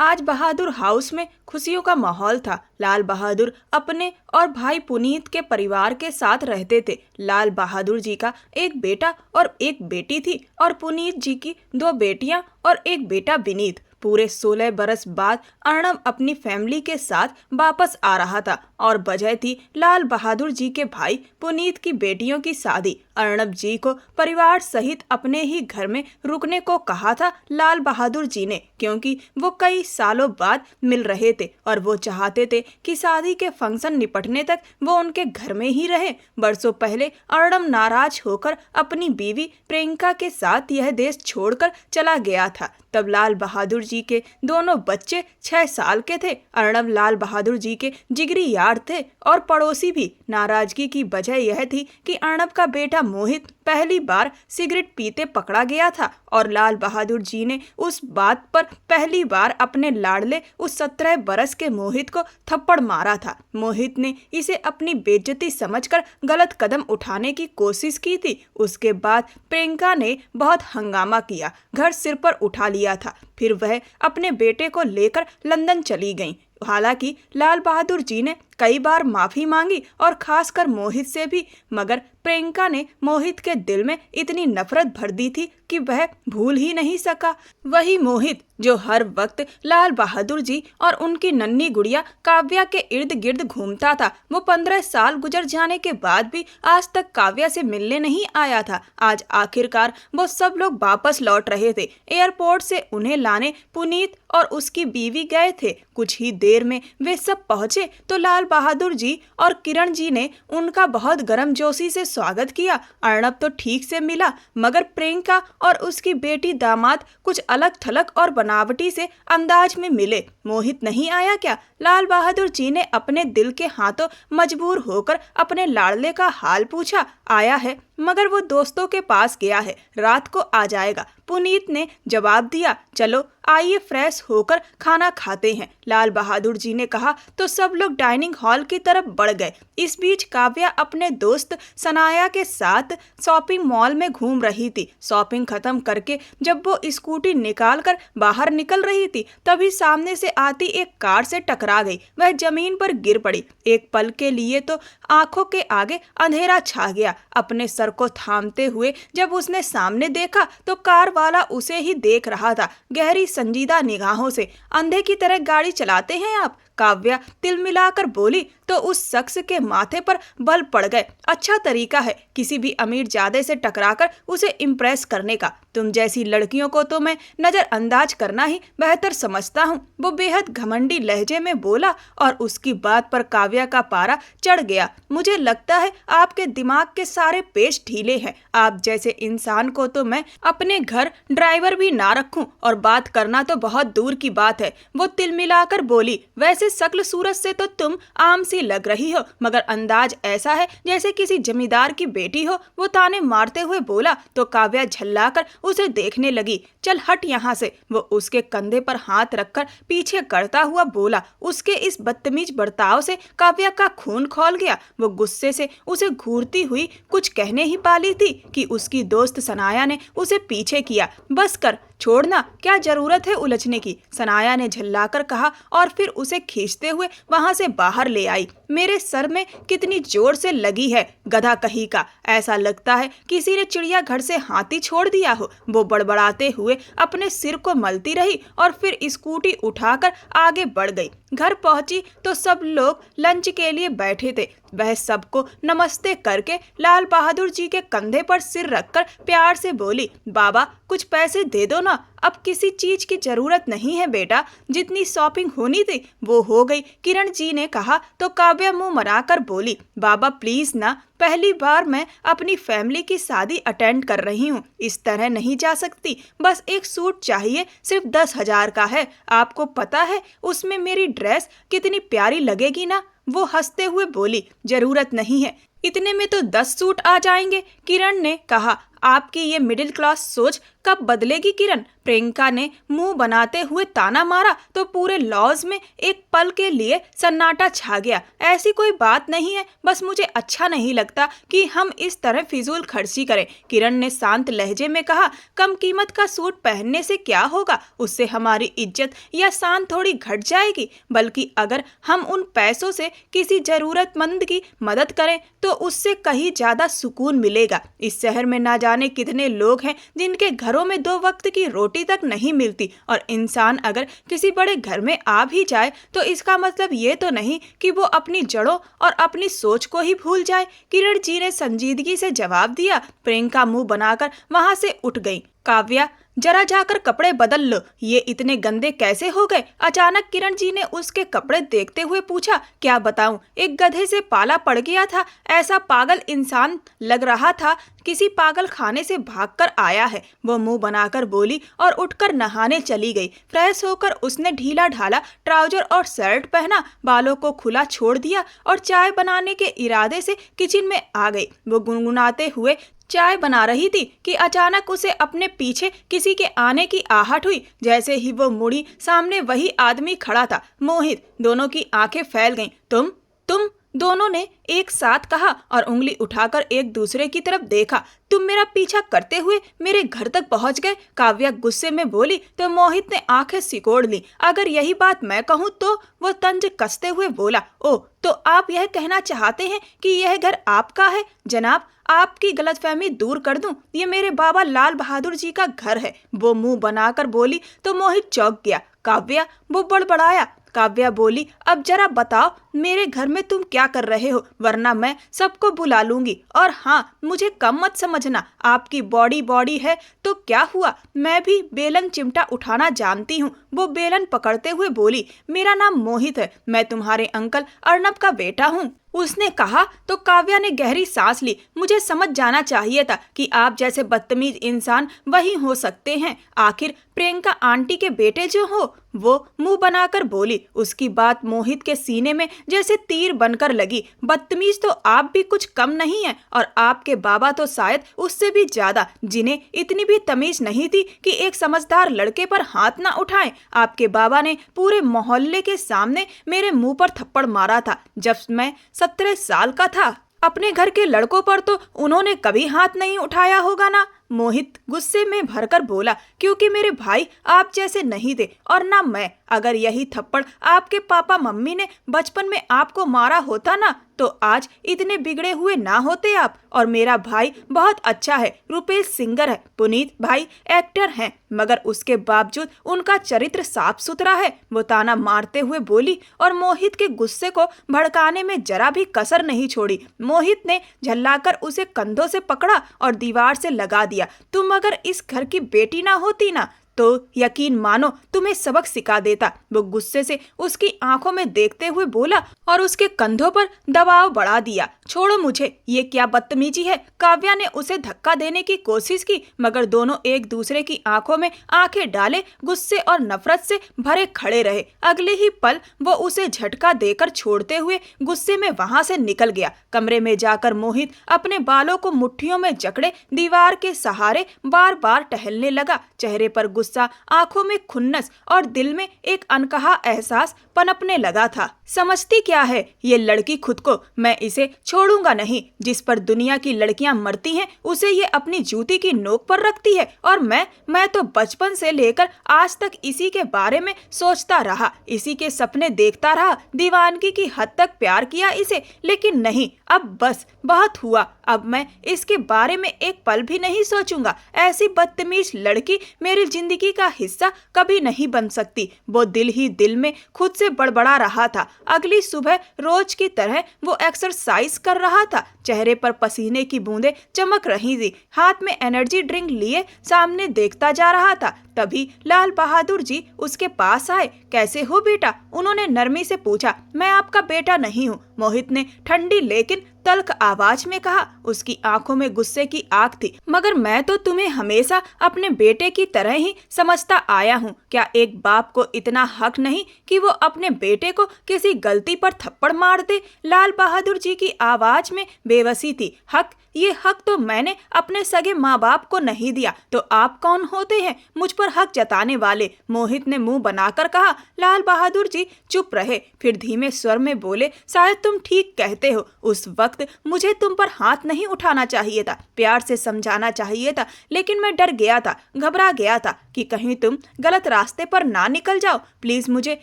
आज बहादुर हाउस में खुशियों का माहौल था। लाल बहादुर अपने और भाई पुनीत के परिवार के साथ रहते थे। लाल बहादुर जी का एक बेटा और एक बेटी थी और पुनीत जी की 2 बेटियां और एक बेटा विनीत। पूरे 16 बरस बाद अर्णव अपनी फैमिली के साथ वापस आ रहा था और वजह थी लाल बहादुर जी के भाई पुनीत की बेटियों की शादी। अर्णव जी को परिवार सहित अपने ही घर में रुकने को कहा था लाल बहादुर जी ने, क्योंकि वो कई सालों बाद मिल रहे थे और वो चाहते थे कि शादी के फंक्शन निपटने तक वो उनके घर में ही रहे। बरसों पहले अर्णव नाराज होकर अपनी बीवी प्रियंका के साथ यह देश छोड़कर चला गया था। तब लाल बहादुर जी के दोनों बच्चे 6 साल के थे। अर्णव लाल बहादुर जी के जिगरी यार थे और पड़ोसी भी। नाराजगी की वजह यह थी कि अर्णव का बेटा मोहित पहली बार सिगरेट पीते पकड़ा गया था और लाल बहादुर जी ने उस बात पर पहली बार अपने लाडले उस 17 बरस के मोहित को थप्पड़ मारा था। मोहित ने इसे अपनी बेइज्जती समझकर गलत कदम उठाने की कोशिश की थी। उसके बाद प्रियंका ने बहुत हंगामा किया, घर सिर पर उठा लिया था। फिर वह अपने बेटे को लेकर लंदन चली गई। हालांकि लाल बहादुर जी ने कई बार माफी मांगी और खासकर मोहित से भी, मगर प्रियंका ने मोहित के दिल में इतनी नफरत भर दी थी कि वह भूल ही नहीं सका। वही मोहित जो हर वक्त लाल बहादुर जी और उनकी नन्ही गुड़िया काव्या के इर्द गिर्द घूमता था, वो 15 साल गुजर जाने के बाद भी आज तक काव्या से मिलने नहीं आया था। आज आखिरकार वो सब लोग वापस लौट रहे थे। एयरपोर्ट से उन्हें लाने पुनीत और उसकी बीवी गए थे। कुछ ही देर में वे सब पहुंचे तो लाल बहादुर जी और किरण जी ने उनका बहुत गर्मजोशी से स्वागत किया। अर्णव तो ठीक से मिला, मगर प्रियंका और उसकी बेटी दामाद कुछ अलग थलग और बनावटी से अंदाज में मिले। मोहित नहीं आया क्या? लाल बहादुर जी ने अपने दिल के हाथों मजबूर होकर अपने लाडले का हाल पूछा। आया है, मगर वो दोस्तों के पास गया है, रात को आ जाएगा। पुनीत ने जवाब दिया। चलो आइए फ्रेश होकर खाना खाते हैं, लाल बहादुर जी ने कहा तो सब लोग डाइनिंग हॉल की तरफ बढ़ गए। इस बीच काव्या अपने दोस्त सनाया के साथ शॉपिंग मॉल में घूम रही थी। शॉपिंग खत्म करके जब वो स्कूटी निकालकर बाहर निकल रही थी तभी सामने से आती एक कार से टकरा गई। वह जमीन पर गिर पड़ी। एक पल के लिए तो आंखों के आगे अंधेरा छा गया। अपने सर को थामते हुए जब उसने सामने देखा तो कार वाला उसे ही देख रहा था, गहरी संजीदा निगाहों से। अंधे की तरह गाड़ी चलाते हैं आप? काव्या तिलमिलाकर बोली तो उस शख्स के माथे पर बल पड़ गए। अच्छा तरीका है किसी भी अमीर जादे से टकराकर उसे इम्प्रेस करने का। तुम जैसी लड़कियों को तो मैं नजरअंदाज करना ही बेहतर समझता हूँ, वो बेहद घमंडी लहजे में बोला और उसकी बात पर काव्या का पारा चढ़ गया। मुझे लगता है आपके दिमाग के सारे पेच ढीले हैं। आप जैसे इंसान को तो मैं अपने घर ड्राइवर भी ना रखूं और बात करना तो बहुत दूर की बात है। वो तिलमिलाकर बोली। वैसे शक्ल सूरत से तो तुम आम सी लग रही हो, मगर अंदाज ऐसा है जैसे किसी जमींदार की बेटी हो, वो ताने मारते हुए बोला तो काव्या झल्लाकर उसे देखने लगी। चल हट यहाँ से, वो उसके कंधे पर हाथ रखकर पीछे करता हुआ बोला। उसके इस बदतमीज बर्ताव से काव्या का खून खौल गया। वो गुस्से से उसे घूरती हुई कुछ कहने ही वाली थी कि उसकी दोस्त सनाया ने उसे पीछे किया। बस कर, छोड़ना, क्या जरूरत है उलझने की, सनाया ने झल्लाकर कहा और फिर उसे खींचते हुए वहां से बाहर ले आई। मेरे सर में कितनी जोर से लगी है, गधा कहीं का, ऐसा लगता है किसी ने चिड़ियाघर से हाथी छोड़ दिया हो। वो बड़बड़ाते हुए अपने सिर को मलती रही और फिर स्कूटी उठाकर आगे बढ़ गई। घर पहुंची तो सब लोग लंच के लिए बैठे थे। वह सबको नमस्ते करके लाल बहादुर जी के कंधे पर सिर रखकर प्यार से बोली, बाबा कुछ पैसे दे दो ना, अब किसी चीज की जरूरत नहीं है बेटा, जितनी शॉपिंग होनी थी वो हो गई। किरण जी ने कहा तो काव्या मुंह मराकर बोली, बाबा प्लीज ना, पहली बार मैं अपनी फैमिली की शादी अटेंड कर रही हूँ, इस तरह नहीं जा सकती। बस एक सूट चाहिए, सिर्फ 10,000 का है। आपको पता है उसमें मेरी ड्रेस कितनी प्यारी लगेगी ना? वो हंसते हुए बोली, जरूरत नहीं है, इतने में तो 10 सूट आ जाएंगे। किरण ने कहा, आपकी ये मिडिल क्लास सोच कब बदलेगी किरण? प्रियंका ने मुंह बनाते हुए ताना मारा तो पूरे लॉज में एक पल के लिए सन्नाटा छा गया। ऐसी कोई बात नहीं है, बस मुझे अच्छा नहीं लगता कि हम इस तरह फिजूल खर्ची करें। किरण ने शांत लहजे में कहा, कम कीमत का सूट पहनने से क्या होगा? उससे हमारी इज्जत या शान थोड़ी घट जाएगी, बल्कि अगर हम उन पैसों से किसी जरूरतमंद की मदद करें तो उससे कहीं ज्यादा सुकून मिलेगा। इस शहर में ना जाने कितने लोग हैं जिनके घरों में 2 वक्त की रोटी तक नहीं मिलती, और इंसान अगर किसी बड़े घर में आ भी जाए तो इसका मतलब ये तो नहीं कि वो अपनी जड़ों और अपनी सोच को ही भूल जाए। किरण जी ने संजीदगी से जवाब दिया। प्रियंका मुंह बनाकर वहां से उठ गई। काव्या, जरा जाकर कपड़े बदल लो, ये इतने गंदे कैसे हो गए? अचानक किरण जी ने उसके कपड़े देखते हुए पूछा। क्या बताऊं, एक गधे से पाला पड़ गया था। ऐसा पागल इंसान लग रहा था किसी पागल खाने से भागकर आया है। वो मुंह बनाकर बोली और उठकर नहाने चली गई। फ्रेश होकर उसने ढीला ढाला ट्राउजर और शर्ट पहना, बालों को खुला छोड़ दिया और चाय बनाने के इरादे से किचन में आ गई। वो गुनगुनाते हुए चाय बना रही थी कि अचानक उसे अपने पीछे किसी के आने की आहट हुई। जैसे ही वो मुड़ी, सामने वही आदमी खड़ा था, मोहित। दोनों की आंखें फैल गईं। तुम दोनों ने एक साथ कहा और उंगली उठाकर एक दूसरे की तरफ देखा। तुम मेरा पीछा करते हुए मेरे घर तक पहुंच गए? काव्या गुस्से में बोली तो मोहित ने आंखें सिकोड़ ली। अगर यही बात मैं कहूं तो? वो तंज कसते हुए बोला। ओह, तो आप यह कहना चाहते हैं कि यह घर आपका है? जनाब, आपकी गलतफहमी दूर कर दूं, ये मेरे बाबा लाल बहादुर जी का घर है। वो मुंह बनाकर बोली तो मोहित चौंक गया। काव्या, वो बड़बड़ाया। काव्या बोली, अब जरा बताओ मेरे घर में तुम क्या कर रहे हो, वरना मैं सबको बुला लूंगी। और हाँ, मुझे कम मत समझना, आपकी बॉडी है तो क्या हुआ, मैं भी बेलन चिमटा उठाना जानती हूँ। वो बेलन पकड़ते हुए बोली, मेरा नाम मोहित है, मैं तुम्हारे अंकल अर्नब का बेटा हूँ। उसने कहा तो काव्या ने गहरी सांस ली। मुझे समझ जाना चाहिए था कि आप जैसे बदतमीज इंसान वही हो सकते हैं। आखिर प्रियंका आंटी के बेटे जो हो। वो मुंह बनाकर बोली। उसकी बात मोहित के सीने में जैसे तीर बनकर लगी। बदतमीज तो आप भी कुछ कम नहीं है, और आपके बाबा तो शायद उससे भी ज्यादा, जिन्हें इतनी भी तमीज नहीं थी कि एक समझदार लड़के पर हाथ ना उठाएं। आपके बाबा ने पूरे मोहल्ले के सामने मेरे मुंह पर थप्पड़ मारा था जब मैं 17 साल का था। अपने घर के लड़कों पर तो उन्होंने कभी हाथ नहीं उठाया होगा ना? मोहित गुस्से में भरकर बोला, क्योंकि मेरे भाई आप जैसे नहीं थे और ना मैं। अगर यही थप्पड़ आपके पापा मम्मी ने बचपन में आपको मारा होता ना, तो आज इतने बिगड़े हुए ना होते आप। और मेरा भाई बहुत अच्छा है, रुपेश सिंगर है, पुनीत भाई एक्टर हैं, मगर उसके बावजूद उनका चरित्र साफ सुथरा है। वो ताना मारते हुए बोली और मोहित के गुस्से को भड़काने में जरा भी कसर नहीं छोड़ी। मोहित ने झल्लाकर उसे कंधों से पकड़ा और दीवार से लगा दिया। तुम अगर इस घर की बेटी ना होती ना, तो यकीन मानो तुम्हें सबक सिखा देता। वो गुस्से से उसकी आंखों में देखते हुए बोला और उसके कंधों पर दबाव बढ़ा दिया। छोड़ो मुझे, ये क्या बदतमीजी है? काव्या ने उसे धक्का देने की कोशिश की, मगर दोनों एक दूसरे की आंखों में आंखें डाले गुस्से और नफरत से भरे खड़े रहे। अगले ही पल वो उसे झटका देकर छोड़ते हुए गुस्से में वहां से निकल गया। कमरे में जाकर मोहित अपने बालों को मुट्ठियों में जकड़े दीवार के सहारे बार बार टहलने लगा। चेहरे पर गुस्सा, आंखों में खुन्नस और दिल में एक अनकहा एहसास पनपने लगा था। समझती क्या है ये लड़की खुद को? मैं इसे छोड़ूंगा नहीं। जिस पर दुनिया की लड़कियां मरती हैं, उसे ये अपनी जूती की नोक पर रखती है। और मैं तो बचपन से लेकर आज तक इसी के बारे में सोचता रहा, इसी के सपने देखता रहा, दीवानगी की हद तक प्यार किया इसे। लेकिन नहीं, अब बस बहुत हुआ। अब मैं इसके बारे में एक पल भी नहीं सोचूंगा। ऐसी बदतमीज लड़की मेरी जिंदगी का हिस्सा कभी नहीं बन सकती। वो दिल ही दिल में खुद से बड़बड़ा रहा था। अगली सुबह रोज की तरह वो एक्सरसाइज कर रहा था। चेहरे पर पसीने की बूंदें चमक रही थी। हाथ में एनर्जी ड्रिंक लिए सामने देखता जा रहा था। तभी लाल बहादुर जी उसके पास आए। कैसे हो बेटा? उन्होंने नरमी से पूछा। मैं आपका बेटा नहीं हूँ, मोहित ने ठंडी लेकिन तल्ख आवाज में कहा। उसकी आंखों में गुस्से की आग थी। मगर मैं तो तुम्हें हमेशा अपने बेटे की तरह ही समझता आया हूँ। क्या एक बाप को इतना हक नहीं कि वो अपने बेटे को किसी गलती पर थप्पड़ मार दे? लाल बहादुर जी की आवाज में बेबसी थी। हक? ये हक तो मैंने अपने सगे माँ बाप को नहीं दिया, तो आप कौन होते हैं मुझ पर हक जताने वाले? मोहित ने मुंह बनाकर कहा। लाल बहादुर जी चुप रहे, फिर धीमे स्वर में बोले, शायद तुम ठीक कहते हो। उस वक्त मुझे तुम पर हाथ नहीं उठाना चाहिए था, प्यार से समझाना चाहिए था, लेकिन मैं डर गया था, घबरा गया था कि कहीं तुम गलत रास्ते पर ना निकल जाओ। प्लीज मुझे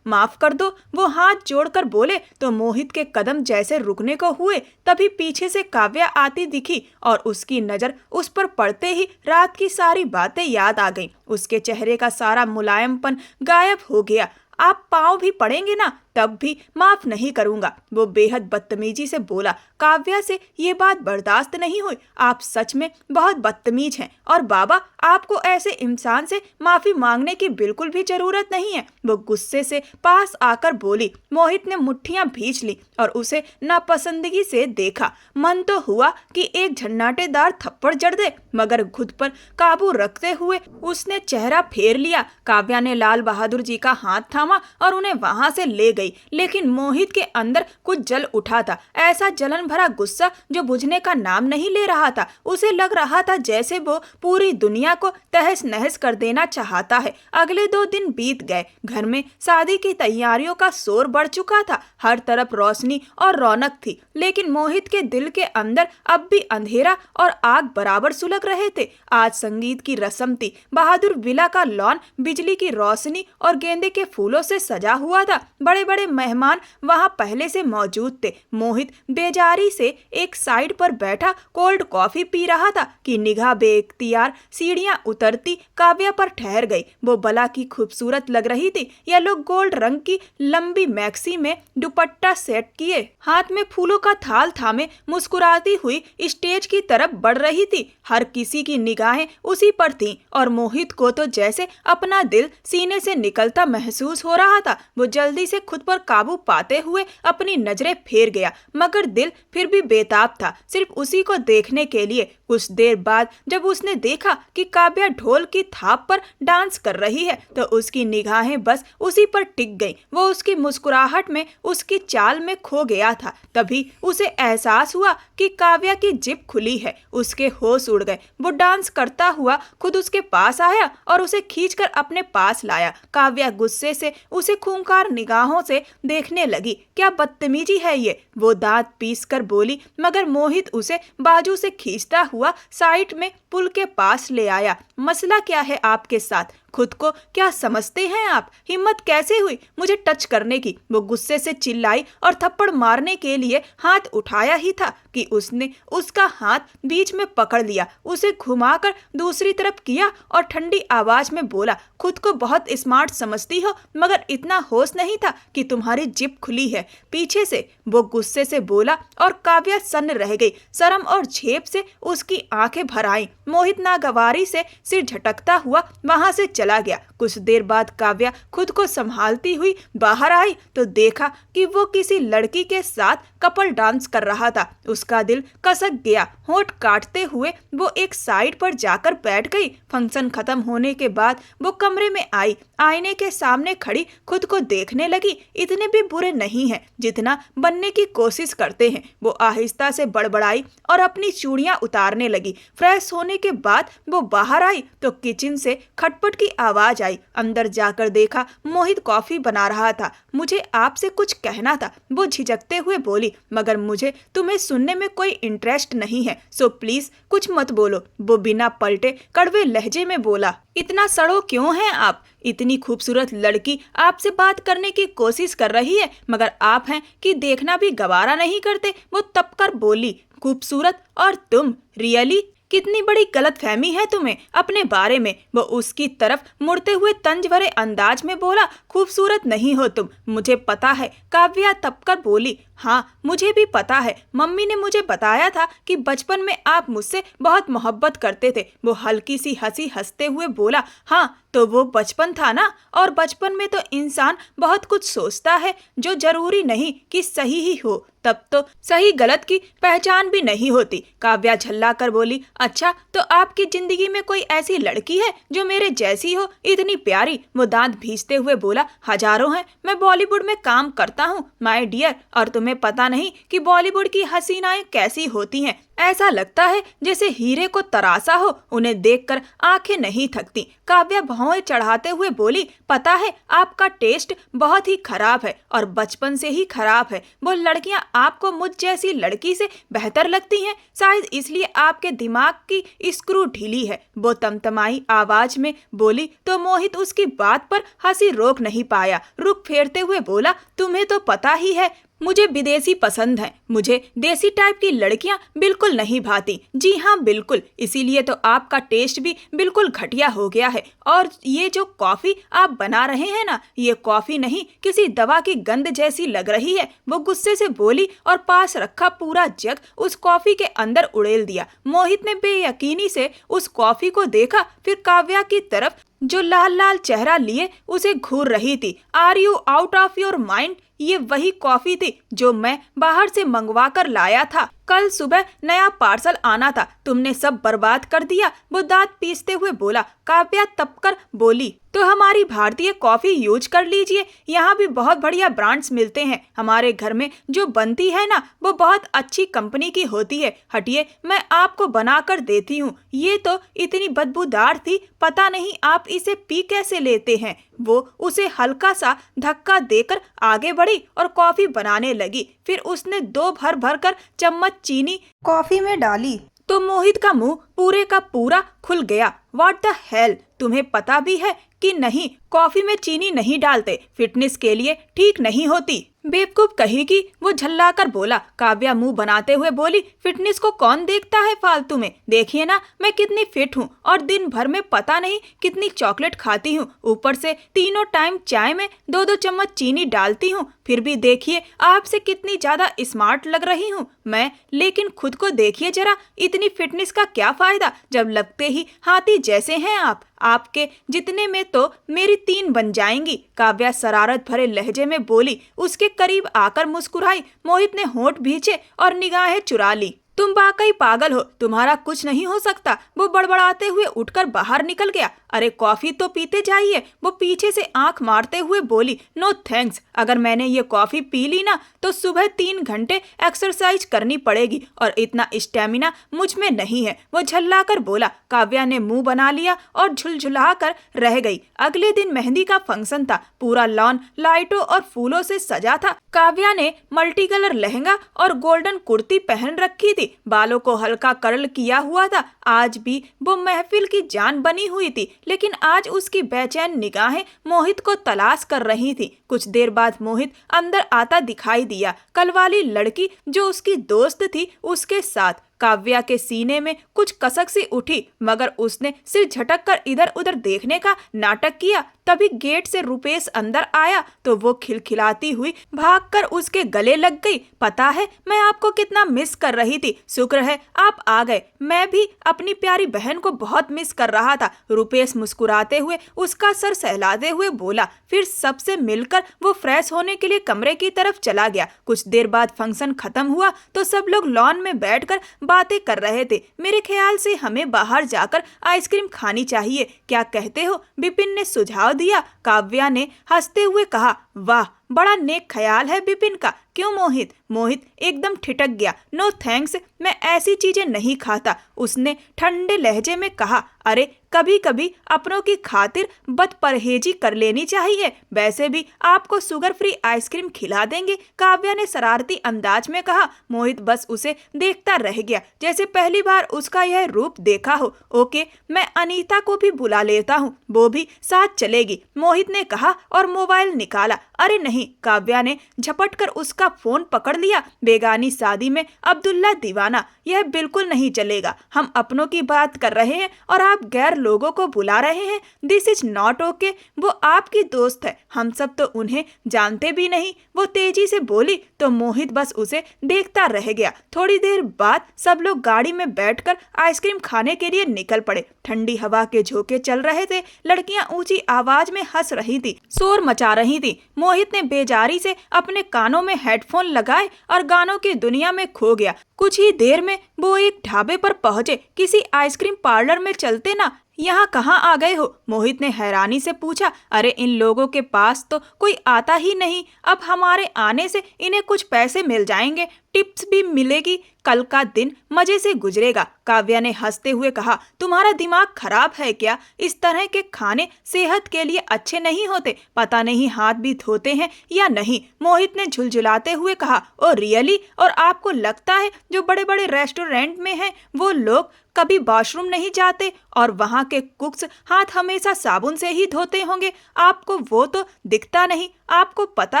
माफ कर दो। वो हाथ जोड़कर बोले तो मोहित के कदम जैसे रुकने को हुए, तभी पीछे से काव्या आती दिखी और उसकी नजर उस पर पड़ते ही रात की सारी बातें याद आ गईं। उसके चेहरे का सारा मुलायमपन गायब हो गया। आप पाँव भी पड़ेंगे ना, तब भी माफ नहीं करूंगा, वो बेहद बदतमीजी से बोला। काव्या से ये बात बर्दाश्त नहीं हुई। आप सच में बहुत बदतमीज हैं और बाबा, आपको ऐसे इंसान से माफी मांगने की बिल्कुल भी जरूरत नहीं है, वो गुस्से से पास आकर बोली। मोहित ने मुट्ठियां भींच ली और उसे नापसंदगी से देखा। मन तो हुआ कि एक झन्नाटेदार थप्पड़ जड़ दे, मगर खुद पर काबू रखते हुए उसने चेहरा फेर लिया। काव्या ने लाल बहादुर जी का हाथ थामा और उन्हें वहां से ले गई, लेकिन मोहित के अंदर कुछ जल उठा था, ऐसा जलन भरा गुस्सा जो बुझने का नाम नहीं ले रहा था। उसे लग रहा था जैसे वो पूरी दुनिया को तहस नहस कर देना चाहता है। अगले 2 दिन बीत गए। घर में शादी की तैयारियों का शोर बढ़ चुका था, हर तरफ रोशनी और रौनक थी, लेकिन मोहित के दिल के अंदर अब भी अंधेरा और आग बराबर सुलग रहे थे। आज संगीत की रस्म थी। बहादुर विला का लॉन बिजली की रोशनी और गेंदे के फूलों से सजा हुआ था। बड़े बड़े मेहमान वहां पहले से मौजूद थे। मोहित बेजारी से एक साइड पर बैठा कोल्ड कॉफी पी रहा था कि निगाह बेइख्तियार सीढ़ियां उतरती काव्या पर ठहर गई। वो बला की खूबसूरत लग रही थी। येलो गोल्ड रंग की लंबी मैक्सी में दुपट्टा सेट किए, हाथ में फूलों का थाल थामे मुस्कुराती हुई स्टेज की तरफ बढ़ रही थी। हर किसी की निगाहें उसी पर थीं और मोहित को तो जैसे अपना दिल सीने से निकलता महसूस हो रहा था। वो जल्दी से खुद पर काबू पाते हुए अपनी नजरें फेर गया, मगर दिल फिर भी बेताब था, सिर्फ उसी को देखने के लिए। कुछ देर बाद जब उसने देखा कि काव्या ढोल की थाप पर डांस कर रही है, तो उसकी निगाहें बस उसी पर टिक गईं। वो उसकी मुस्कुराहट में, उसकी चाल में खो गया था। तभी उसे एहसास हुआ कि काव्या की जिप खुली है। उसके होश उड़ गए। वो डांस करता हुआ खुद उसके पास आया और उसे खींचकर अपने पास लाया। काव्या गुस्से से उसे खूंखार निगाहों से देखने लगी। क्या बदतमीजी है ये, वो दांत पीस कर बोली, मगर मोहित उसे बाजू से खींचता हुआ साइड में पुल के पास ले आया। मसला क्या है आपके साथ? खुद को क्या समझते हैं आप? हिम्मत कैसे हुई मुझे टच करने की? वो गुस्से से चिल्लाई और थप्पड़ मारने के लिए हाथ उठाया ही था कि उसने उसका हाथ बीच में पकड़ लिया, उसे घुमाकर दूसरी तरफ किया और ठंडी आवाज में बोला, खुद को बहुत स्मार्ट समझती हो, मगर इतना होश नहीं था कि तुम्हारी जिप खुली है। पीछे से वो गुस्से से बोला और काव्या सन्न रह गई। शर्म और झेप से उसकी आंखें भर आईं। मोहित नागवारी से सिर झटकता हुआ वहां से चला गया। कुछ देर बाद काव्या खुद को संभालती हुई बाहर आई तो देखा कि वो किसी लड़की के साथ कपल डांस कर रहा था। उसका दिल कसक गया। होंठ काटते हुए वो एक साइड पर जाकर बैठ गई। फंक्शन खत्म होने के बाद वो कमरे में आई, आईने के सामने खड़ी खुद को देखने लगी। इतने भी बुरे नहीं हैं जितना बनने की कोशिश करते हैं। वो आहिस्ता से बड़बड़ाई और अपनी चूड़ियां उतारने लगी। फ्रेश होने के बाद वो बाहर आई तो किचन से खटपट की आवाज आई। अंदर जाकर देखा मोहित कॉफी बना रहा था। मुझे आपसे कुछ कहना था, वो झिझकते हुए बोली, मगर मुझे तुम्हें सुनने में कोई इंटरेस्ट नहीं है, सो प्लीज कुछ मत बोलो। वो बिना पलटे कड़वे लहजे में बोला, इतना सड़ो क्यों हैं आप? इतनी खूबसूरत लड़की आपसे बात करने की कोशिश कर रही है, मगर आप हैं कि देखना भी गवारा नहीं करते। वो तपकर बोली, खूबसूरत और तुम? रियली? कितनी बड़ी गलतफहमी है तुम्हें अपने बारे में। वो उसकी तरफ मुड़ते हुए तंज भरे अंदाज में बोला, खूबसूरत नहीं हो तुम, मुझे पता है। काव्या तपकर बोली, हाँ मुझे भी पता है, मम्मी ने मुझे बताया था कि बचपन में आप मुझसे बहुत मोहब्बत करते थे। वो हल्की सी हंसी हंसते हुए बोला, हाँ तो वो बचपन था ना, और बचपन में तो इंसान बहुत कुछ सोचता है जो जरूरी नहीं कि सही ही हो। तब तो सही गलत की पहचान भी नहीं होती। काव्या झल्ला कर बोली, अच्छा तो आपकी जिंदगी में कोई ऐसी लड़की है जो मेरे जैसी हो, इतनी प्यारी? वो दांत भींचते हुए बोला, हजारों हैं। मैं बॉलीवुड में काम करता हूँ माय डियर, और तुम्हें पता नहीं कि बॉलीवुड की हसीनाएं कैसी होती हैं। ऐसा लगता है जैसे हीरे को तरासा हो, उन्हें देखकर आंखें नहीं थकती। काव्या भौं चढ़ाते हुए बोली, पता है आपका टेस्ट बहुत ही खराब है और बचपन से ही खराब है। वो लड़कियां आपको मुझ जैसी लड़की से बेहतर लगती हैं, शायद इसलिए आपके दिमाग की स्क्रू ढीली है। वो तमतमाई आवाज में बोली तो मोहित उसकी बात पर हंसी रोक नहीं पाया। रुख फेरते हुए बोला, तुम्हें तो पता ही है मुझे विदेशी पसंद है, मुझे देसी टाइप की लड़कियां बिल्कुल नहीं भाती। जी हाँ बिल्कुल, इसीलिए तो आपका टेस्ट भी बिल्कुल घटिया हो गया है। और ये जो कॉफी आप बना रहे हैं ना, ये कॉफी नहीं किसी दवा की गंध जैसी लग रही है। वो गुस्से से बोली और पास रखा पूरा जग उस कॉफी के अंदर उड़ेल दिया। मोहित ने बेयकीनी से उस कॉफी को देखा, फिर काव्या की तरफ जो लाल लाल चेहरा लिए उसे घूर रही थी। Are you out of your mind? ये वही कॉफी थी जो मैं बाहर से मंगवा कर लाया था। कल सुबह नया पार्सल आना था, तुमने सब बर्बाद कर दिया। वो दांत पीसते हुए बोला। काव्या तपकर बोली, तो हमारी भारतीय कॉफी यूज कर लीजिए, यहाँ भी बहुत बढ़िया ब्रांड्स मिलते हैं। हमारे घर में जो बनती है ना, वो बहुत अच्छी कंपनी की होती है। हटिए, मैं आपको बना कर देती हूँ। ये तो इतनी बदबूदार थी, पता नहीं आप इसे पी कैसे लेते हैं। वो उसे हल्का सा धक्का देकर आगे बढ़ी और कॉफी बनाने लगी। फिर उसने 2 भर भर कर चम्मच चीनी कॉफी में डाली तो मोहित का मुंह पूरे का पूरा खुल गया। व्हाट द हेल, तुम्हें पता भी है कि नहीं, कॉफी में चीनी नहीं डालते, फिटनेस के लिए ठीक नहीं होती। बेवकूफ कहेगी, वो झल्ला कर बोला। काव्या मुंह बनाते हुए बोली, फिटनेस को कौन देखता है फालतू में? देखिए ना मैं कितनी फिट हूँ और दिन भर में पता नहीं कितनी चॉकलेट खाती हूँ, ऊपर से तीनों टाइम चाय में 2-2 चम्मच चीनी डालती हूँ। फिर भी देखिए आपसे कितनी ज्यादा स्मार्ट लग रही हूँ मैं। लेकिन खुद को देखिए जरा, इतनी फिटनेस का क्या फायदा जब लगते ही हाथी जैसे हैं आप। आपके जितने में तो मेरी 3 बन जाएंगी। काव्या शरारत भरे लहजे में बोली। उसके करीब आकर मुस्कुराई। मोहित ने होंठ भींचे और निगाहें चुरा ली। तुम वाकई पागल हो, तुम्हारा कुछ नहीं हो सकता। वो बड़बड़ाते हुए उठकर बाहर निकल गया। अरे कॉफी तो पीते जाइए, वो पीछे से आंख मारते हुए बोली। नो थैंक्स, अगर मैंने ये कॉफी पी ली ना तो सुबह 3 घंटे एक्सरसाइज करनी पड़ेगी और इतना स्टेमिना मुझ में नहीं है। वो झल्ला कर बोला। काव्या ने मुंह बना लिया और झुलझुला कर रह गई। अगले दिन मेहंदी का फंक्शन था। पूरा लॉन लाइटों और फूलों से सजा था। काव्या ने मल्टी कलर लहंगा और गोल्डन कुर्ती पहन रखी थी। बालों को हल्का कर्ल किया हुआ था। आज भी वो महफिल की जान बनी हुई थी, लेकिन आज उसकी बेचैन निगाहें मोहित को तलाश कर रही थी। कुछ देर बाद मोहित अंदर आता दिखाई दिया, कल वाली लड़की जो उसकी दोस्त थी उसके साथ। काव्या के सीने में कुछ कसक सी उठी, मगर उसने सिर झटक कर इधर उधर देखने का नाटक किया। तभी गेट से रुपेश अंदर आया तो वो खिलखिलाती हुई भागकर उसके गले लग गई। पता है मैं आपको कितना मिस कर रही थी, शुक्र है आप आ गए। मैं भी अपनी प्यारी बहन को बहुत मिस कर रहा था। रुपेश मुस्कुराते हुए उसका सर सहलाते हुए बोला। फिर सबसे मिलकर वो फ्रेश होने के लिए कमरे की तरफ चला गया। कुछ देर बाद फंक्शन खत्म हुआ तो सब लोग लॉन में बैठकर बातें कर रहे थे। मेरे ख्याल से हमें बाहर जाकर आइसक्रीम खानी चाहिए, क्या कहते हो? विपिन ने सुझाव दिया। काव्या ने हंसते हुए कहा, वाह बड़ा नेक ख्याल है विपिन का। क्यों मोहित? मोहित एकदम ठिठक गया। नो थैंक्स, मैं ऐसी चीजें नहीं खाता। उसने ठंडे लहजे में कहा। अरे कभी कभी अपनों की खातिर बदपरहेजी कर लेनी चाहिए। वैसे भी आपको शुगर फ्री आइसक्रीम खिला देंगे, काव्या ने शरारती अंदाज में कहा। मोहित बस उसे देखता रह गया, जैसे पहली बार उसका यह रूप देखा हो। ओके, मैं अनीता को भी बुला लेता हूँ, वो भी साथ चलेगी, मोहित ने कहा और मोबाइल निकाला। अरे नहीं, काव्या ने झपट कर उसका फोन पकड़ लिया। बेगानी शादी में अब्दुल्ला दीवाना, यह बिल्कुल नहीं चलेगा। हम अपनों की बात कर रहे हैं और आप गैर लोगों को बुला रहे हैं। This is not okay. वो आपकी दोस्त है, हम सब तो उन्हें जानते भी नहीं, वो तेजी से बोली तो मोहित बस उसे देखता रह गया। थोड़ी देर बाद सब लोग गाड़ी में बैठकर आइसक्रीम खाने के लिए निकल पड़े। ठंडी हवा के झोंके चल रहे थे। लड़कियां ऊंची आवाज में हंस रही थी, शोर मचा रही थी। मोहित ने बेजारी से अपने कानों में हेडफोन लगाए और गानों की दुनिया में खो गया। कुछ ही देर में वो एक ढाबे पर पहुंचे। किसी आइसक्रीम पार्लर में चलते ना, यहाँ कहाँ आ गए हो? मोहित ने हैरानी से पूछा। अरे इन लोगों के पास तो कोई आता ही नहीं, अब हमारे आने से इन्हें कुछ पैसे मिल जाएंगे, टिप्स भी मिलेगी, कल का दिन मजे से गुजरेगा। काव्या ने हंसते हुए कहा, तुम्हारा दिमाग खराब है क्या? इस तरह के खाने सेहत के लिए अच्छे नहीं होते, पता नहीं हाथ भी धोते हैं या नहीं। मोहित ने झुलझुलाते हुए कहा, ओ रियली? और आपको लगता है जो बड़े बड़े रेस्टोरेंट में हैं वो लोग कभी वॉशरूम नहीं जाते और वहाँ के कुक्स हाथ हमेशा साबुन से ही धोते होंगे? आपको वो तो दिखता नहीं। आपको पता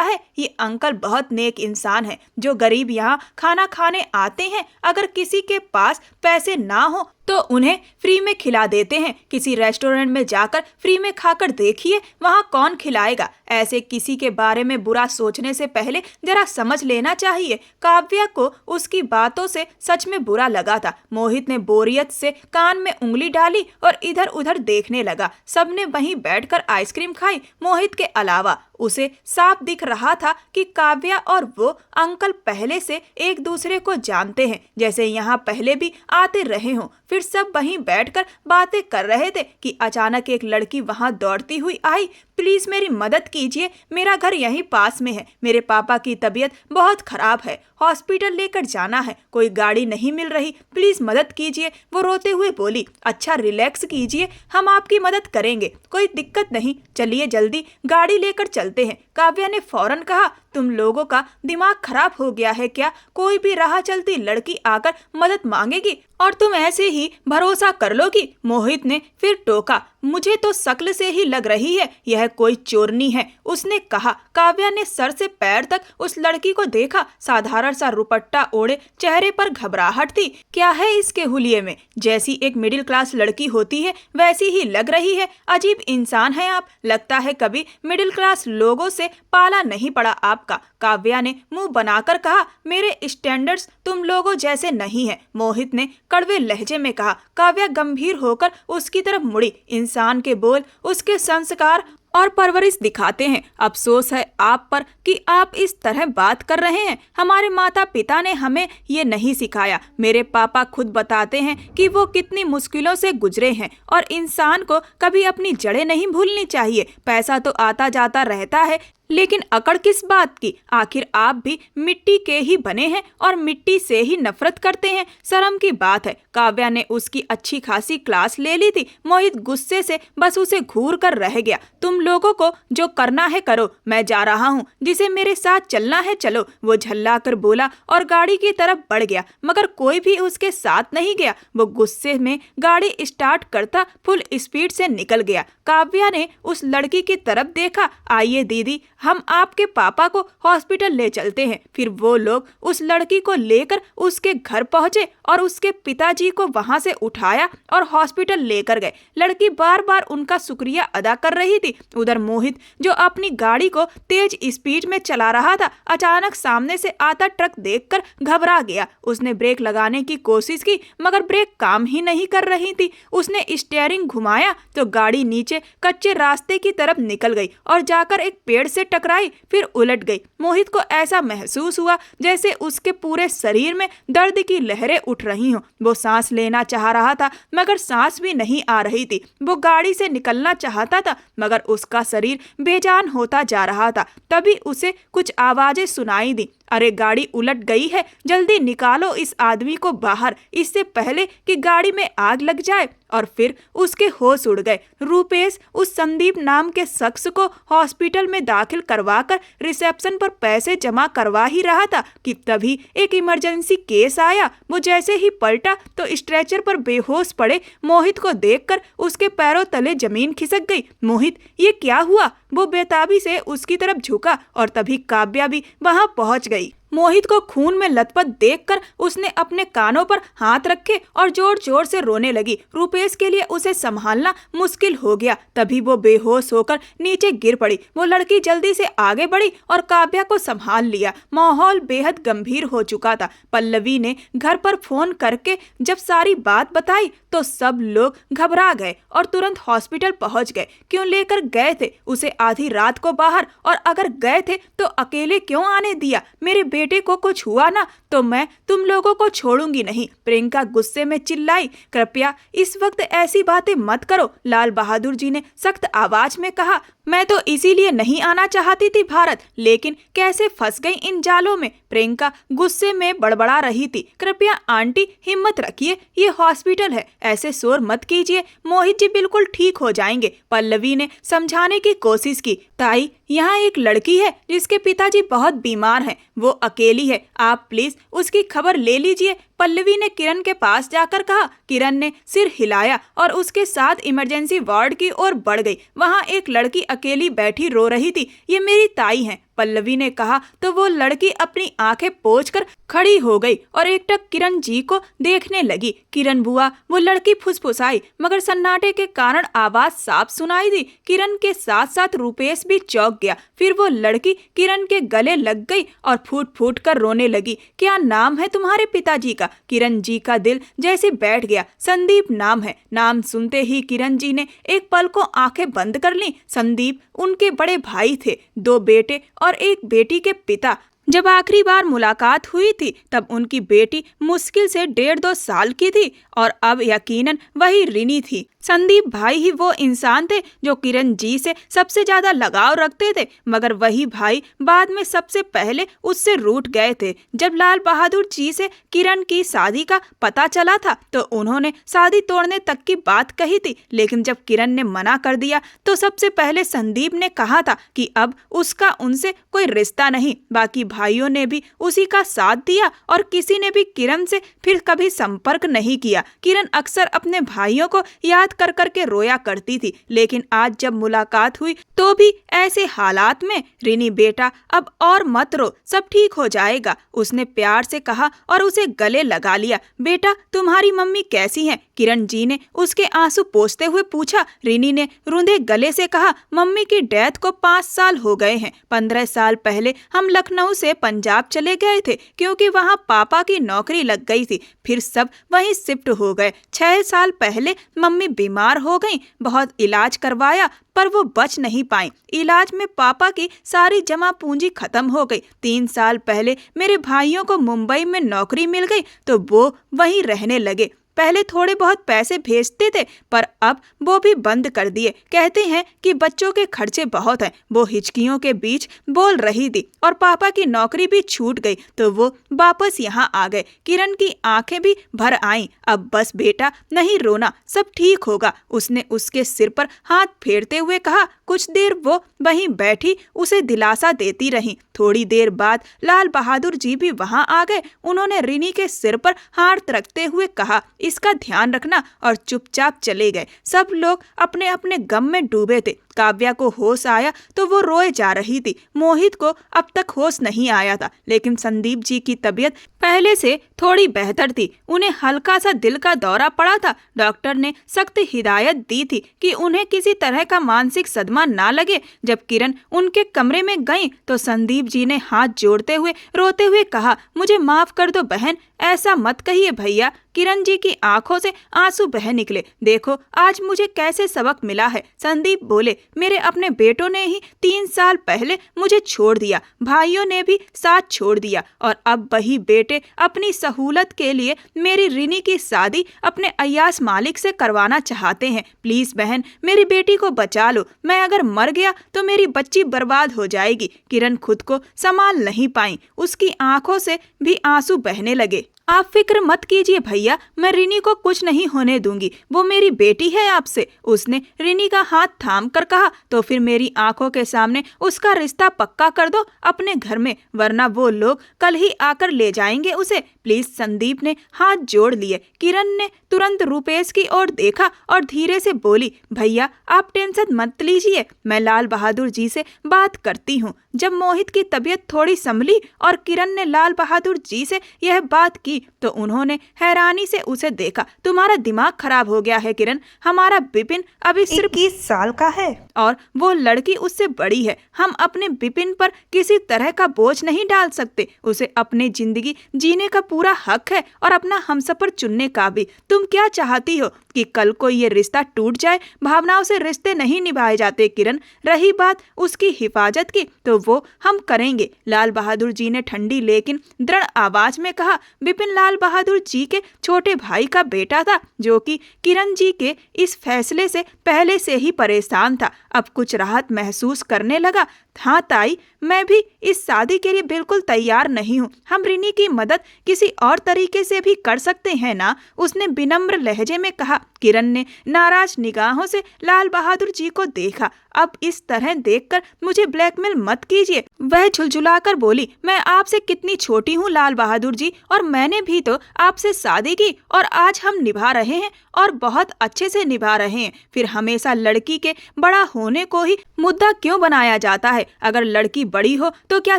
है ये अंकल बहुत नेक इंसान है। जो गरीब यहाँ खाना खाने आते हैं, अगर किसी के पास पैसे ना हो तो उन्हें फ्री में खिला देते हैं। किसी रेस्टोरेंट में जाकर फ्री में खाकर देखिए, वहाँ कौन खिलाएगा? ऐसे किसी के बारे में बुरा सोचने से पहले जरा समझ लेना चाहिए। काव्या को उसकी बातों से सच में बुरा लगा था। मोहित ने बोरियत से कान में उंगली डाली और इधर उधर देखने लगा। सबने वहीं बैठकर आइसक्रीम खाई। मोहित के अलावा उसे साफ दिख रहा था कि काव्या और वो अंकल पहले से एक दूसरे को जानते हैं, जैसे यहाँ पहले भी आते रहे हों। फिर सब वहीं बैठकर बातें कर रहे थे कि अचानक एक लड़की वहां दौड़ती हुई आई। प्लीज मेरी मदद कीजिए, मेरा घर यहीं पास में है, मेरे पापा की तबीयत बहुत खराब है, हॉस्पिटल लेकर जाना है, कोई गाड़ी नहीं मिल रही, प्लीज मदद कीजिए। वो रोते हुए बोली, अच्छा रिलैक्स कीजिए, हम आपकी मदद करेंगे, कोई दिक्कत नहीं, चलिए जल्दी गाड़ी लेकर चलते हैं। काव्या ने फौरन कहा, तुम लोगों का दिमाग खराब हो गया है क्या? कोई भी राह चलती लड़की आकर मदद मांगेगी और तुम ऐसे ही भरोसा कर लोगी? मोहित ने फिर टोका, मुझे तो शक्ल से ही लग रही है यह कोई चोरनी है, उसने कहा। काव्या ने सर से पैर तक उस लड़की को देखा। साधारण सा रुपट्टा ओढ़े, चेहरे पर घबराहट थी। क्या है इसके हुलिये में? जैसी एक मिडिल क्लास लड़की होती है वैसी ही लग रही है। अजीब इंसान है आप, लगता है कभी मिडिल क्लास लोगों से पाला नहीं पड़ा आपका। काव्या ने मुंह बनाकर कहा, मेरे स्टैंडर्ड्स तुम लोगों जैसे नहीं है, मोहित ने कड़वे लहजे में कहा। काव्या गंभीर होकर उसकी तरफ मुड़ी। इंसान के बोल उसके संस्कार और परवरिश दिखाते हैं। अफसोस है आप पर कि आप इस तरह बात कर रहे हैं। हमारे माता पिता ने हमें ये नहीं सिखाया। मेरे पापा खुद बताते हैं कि वो कितनी मुश्किलों से गुजरे हैं और इंसान को कभी अपनी जड़ें नहीं भूलनी चाहिए। पैसा तो आता जाता रहता है, लेकिन अकड़ किस बात की? आखिर आप भी मिट्टी के ही बने हैं और मिट्टी से ही नफरत करते हैं। शर्म की बात है। काव्या ने उसकी अच्छी खासी क्लास ले ली थी। मोहित गुस्से से बस उसे घूर कर रह गया। तुम लोगों को जो करना है करो, मैं जा रहा हूँ, जिसे मेरे साथ चलना है चलो, वो झल्ला कर बोला और गाड़ी की तरफ बढ़ गया। मगर कोई भी उसके साथ नहीं गया। वो गुस्से में गाड़ी स्टार्ट करता फुल स्पीड से निकल गया। काव्या ने उस लड़की की तरफ देखा, आइए दीदी, हम आपके पापा को हॉस्पिटल ले चलते हैं। फिर वो लोग उस लड़की को लेकर उसके घर पहुंचे और उसके पिताजी को वहां से उठाया और हॉस्पिटल लेकर गए। लड़की बार बार उनका शुक्रिया अदा कर रही थी। उधर मोहित, जो अपनी गाड़ी को तेज स्पीड में चला रहा था, अचानक सामने से आता ट्रक देखकर घबरा गया। उसने ब्रेक लगाने की कोशिश की मगर ब्रेक काम ही नहीं कर रही थी। उसने स्टीयरिंग घुमाया तो गाड़ी नीचे कच्चे रास्ते की तरफ निकल गई और जाकर एक पेड़ से टकराई, फिर उलट गई। मोहित को ऐसा महसूस हुआ जैसे उसके पूरे शरीर में दर्द की लहरें उठ रही हों। वो सांस लेना चाह रहा था मगर सांस भी नहीं आ रही थी। वो गाड़ी से निकलना चाहता था मगर उसका शरीर बेजान होता जा रहा था। तभी उसे कुछ आवाजें सुनाई दी, अरे गाड़ी उलट गई है, जल्दी निकालो इस आदमी को बाहर, इससे पहले कि गाड़ी में आग लग जाए। और फिर उसके होश उड़ गए। रूपेश उस संदीप नाम के शख्स को हॉस्पिटल में दाखिल करवाकर रिसेप्शन पर पैसे जमा करवा ही रहा था कि तभी एक इमरजेंसी केस आया। वो जैसे ही पलटा तो स्ट्रेचर पर बेहोश पड़े मोहित को देखकर उसके पैरों तले जमीन खिसक गई। मोहित, ये क्या हुआ? वो बेताबी से उसकी तरफ झुका और तभी काव्या भी वहां पहुंच गई। मोहित को खून में लथपथ देखकर उसने अपने कानों पर हाथ रखे और जोर जोर से रोने लगी। रुपेश के लिए उसे संभालना मुश्किल हो गया। तभी वो बेहोश होकर नीचे गिर पड़ी। वो लड़की जल्दी से आगे बढ़ी और काव्या को संभाल लिया। माहौल बेहद गंभीर हो चुका था। पल्लवी ने घर पर फोन करके जब सारी बात बताई तो सब लोग घबरा गए और तुरंत हॉस्पिटल पहुंच गए। क्यों लेकर गए थे उसे आधी रात को बाहर, और अगर गए थे तो अकेले क्यों आने दिया? मेरे बेटे को कुछ हुआ ना तो मैं तुम लोगों को छोड़ूंगी नहीं, प्रियंका गुस्से में चिल्लाई। कृपया इस वक्त ऐसी बातें मत करो, लाल बहादुर जी ने सख्त आवाज में कहा। मैं तो इसीलिए नहीं आना चाहती थी भारत, लेकिन कैसे फंस गई इन जालों में। प्रियंका गुस्से में बड़बड़ा रही थी। कृपया आंटी हिम्मत रखिए, ये हॉस्पिटल है, ऐसे शोर मत कीजिए, मोहित जी बिल्कुल ठीक हो जाएंगे। पल्लवी ने समझाने की कोशिश की। ताई, यहाँ एक लड़की है जिसके पिताजी बहुत बीमार हैं, वो अकेली है, आप प्लीज उसकी खबर ले लीजिए। पल्लवी ने किरण के पास जाकर कहा। किरण ने सिर हिलाया और उसके साथ इमरजेंसी वार्ड की ओर बढ़ गई। वहाँ एक लड़की अकेली बैठी रो रही थी। ये मेरी ताई हैं, पल्लवी ने कहा तो वो लड़की अपनी आंखें पोंछकर खड़ी हो गई और एकटक किरण जी को देखने लगी। किरण बुआ, वो लड़की फुसफुसाई, मगर सन्नाटे के कारण आवाज साफ सुनाई दी। किरण के साथ साथ रुपेश भी चौंक गया। फिर वो लड़की किरण के गले लग गई और फूट फूट कर रोने लगी। क्या नाम है तुम्हारे पिताजी का? किरण जी का दिल जैसे बैठ गया। संदीप नाम है। नाम सुनते ही किरण जी ने एक पल को आंखें बंद कर लीं। संदीप उनके बड़े भाई थे, 2 बेटे और एक बेटी के पिता। जब आखिरी बार मुलाकात हुई थी तब उनकी बेटी मुश्किल से 1.5-2 साल की थी और अब यकीनन वही रिनी थी। संदीप भाई ही वो इंसान थे जो किरण जी से सबसे ज्यादा लगाव रखते थे, मगर वही भाई बाद में सबसे पहले उससे रूठ गए थे। जब लाल बहादुर जी से किरण की शादी का पता चला था तो उन्होंने शादी तोड़ने तक की बात कही थी, लेकिन जब किरण ने मना कर दिया तो सबसे पहले संदीप ने कहा था कि अब उसका उनसे कोई रिश्ता नहीं। बाकी भाइयों ने भी उसी का साथ दिया और किसी ने भी किरण से फिर कभी संपर्क नहीं किया। किरण अक्सर अपने भाइयों को याद कर करके रोया करती थी, लेकिन आज जब मुलाकात हुई तो भी ऐसे हालात में। रिनी बेटा, अब और मत रो, सब ठीक हो जाएगा, उसने प्यार से कहा और उसे गले लगा लिया। बेटा, तुम्हारी मम्मी कैसी हैं? किरण जी ने उसके आंसू पोंछते हुए पूछा। रिनी ने रुंधे गले से कहा, मम्मी की डेथ को 5 साल हो गए हैं। 15 साल पहले हम लखनऊ से पंजाब चले गए थे क्योंकि वहाँ पापा की नौकरी लग गई थी, फिर सब वहीं शिफ्ट हो गए। 6 साल पहले मम्मी बीमार हो गई, बहुत इलाज करवाया पर वो बच नहीं पाई। इलाज में पापा की सारी जमा पूंजी खत्म हो गई। 3 साल पहले मेरे भाइयों को मुंबई में नौकरी मिल गई तो वो वहीं रहने लगे। पहले थोड़े बहुत पैसे भेजते थे पर अब वो भी बंद कर दिए। कहते हैं कि बच्चों के खर्चे बहुत हैं। वो हिचकियों के बीच बोल रही थी। और पापा की नौकरी भी छूट गई तो वो वापस यहाँ आ गए। किरण की आंखें भी भर आईं। अब बस बेटा, नहीं रोना, सब ठीक होगा, उसने उसके सिर पर हाथ फेरते हुए कहा। कुछ देर वो वहीं बैठी उसे दिलासा देती रही। थोड़ी देर बाद लाल बहादुर जी भी वहां आ गए। उन्होंने रिनी के सिर पर हाथ रखते हुए कहा, इसका ध्यान रखना, और चुपचाप चले गए। सब लोग अपने अपने गम में डूबे थे। काव्या को होश आया तो वो रोए जा रही थी। मोहित को अब तक होश नहीं आया था, लेकिन संदीप जी की तबीयत पहले से थोड़ी बेहतर थी। उन्हें हल्का सा दिल का दौरा पड़ा था। डॉक्टर ने सख्त हिदायत दी थी कि उन्हें किसी तरह का मानसिक सदमा ना लगे। जब किरण उनके कमरे में गई तो संदीप जी ने हाथ जोड़ते हुए रोते हुए कहा, मुझे माफ कर दो बहन, ऐसा मत कहिए भैया। किरण जी की आंखों से आंसू बह निकले। देखो आज मुझे कैसे सबक मिला है। संदीप बोले, मेरे अपने बेटों ने ही 3 साल पहले मुझे छोड़ दिया, भाइयों ने भी साथ छोड़ दिया, और अब वही बेटे अपनी सहूलत के लिए मेरी रिनी की शादी अपने अय्यास मालिक से करवाना चाहते हैं। प्लीज बहन, मेरी बेटी को बचा लो, मैं अगर मर गया तो मेरी बच्ची बर्बाद हो जाएगी। किरण खुद को संभाल नहीं पाई, उसकी आंखों से भी आंसू बहने लगे। आप फिक्र मत कीजिए भैया, मैं रिनी को कुछ नहीं होने दूंगी, वो मेरी बेटी है आपसे, उसने रिनी का हाथ थाम कर कहा। तो फिर मेरी आंखों के सामने उसका रिश्ता पक्का कर दो अपने घर में, वरना वो लोग कल ही आकर ले जाएंगे उसे। प्लीज। संदीप ने हाथ जोड़ लिए। किरण ने तुरंत रुपेश की ओर देखा और धीरे से बोली, भैया आप टेंशन मत लीजिए, मैं लाल बहादुर जी से बात करती हूँ। जब मोहित की तबीयत थोड़ी संभली और किरण ने लाल बहादुर जी से यह बात की तो उन्होंने हैरानी से उसे देखा। तुम्हारा दिमाग खराब हो गया है किरण, हमारा बिपिन अभी सिर्फ 21 साल का है और वो लड़की उससे बड़ी है। हम अपने बिपिन पर किसी तरह का बोझ नहीं डाल सकते। उसे अपनी जिंदगी जीने का पूरा हक है और अपना हमसफर चुनने का भी। तुम क्या चाहती हो कि कल को ये रिश्ता टूट जाए? भावनाओं से रिश्ते नहीं निभाए जाते किरण। रही बात उसकी हिफाजत की तो वो हम करेंगे। लाल बहादुर जी ने ठंडी लेकिन दृढ़ आवाज में कहा। बिपिन लाल बहादुर जी के छोटे भाई का बेटा था जो कि किरण जी के इस फैसले से पहले से ही परेशान था। अब कुछ राहत महसूस करने लगा। हाँ ताई, मैं भी इस शादी के लिए बिल्कुल तैयार नहीं हूँ। हम रिनी की मदद किसी और तरीके से भी कर सकते हैं ना, उसने विनम्र लहजे में कहा। किरण ने नाराज निगाहों से लाल बहादुर जी को देखा। अब इस तरह देखकर मुझे ब्लैकमेल मत कीजिए, वह झुलझुलाकर बोली। मैं आपसे कितनी छोटी हूँ लाल बहादुर जी, और मैंने भी तो आपसे शादी की और आज हम निभा रहे हैं और बहुत अच्छे से निभा रहे हैं। फिर हमेशा लड़की के बड़ा होने को ही मुद्दा क्यों बनाया जाता है? अगर लड़की बड़ी हो तो क्या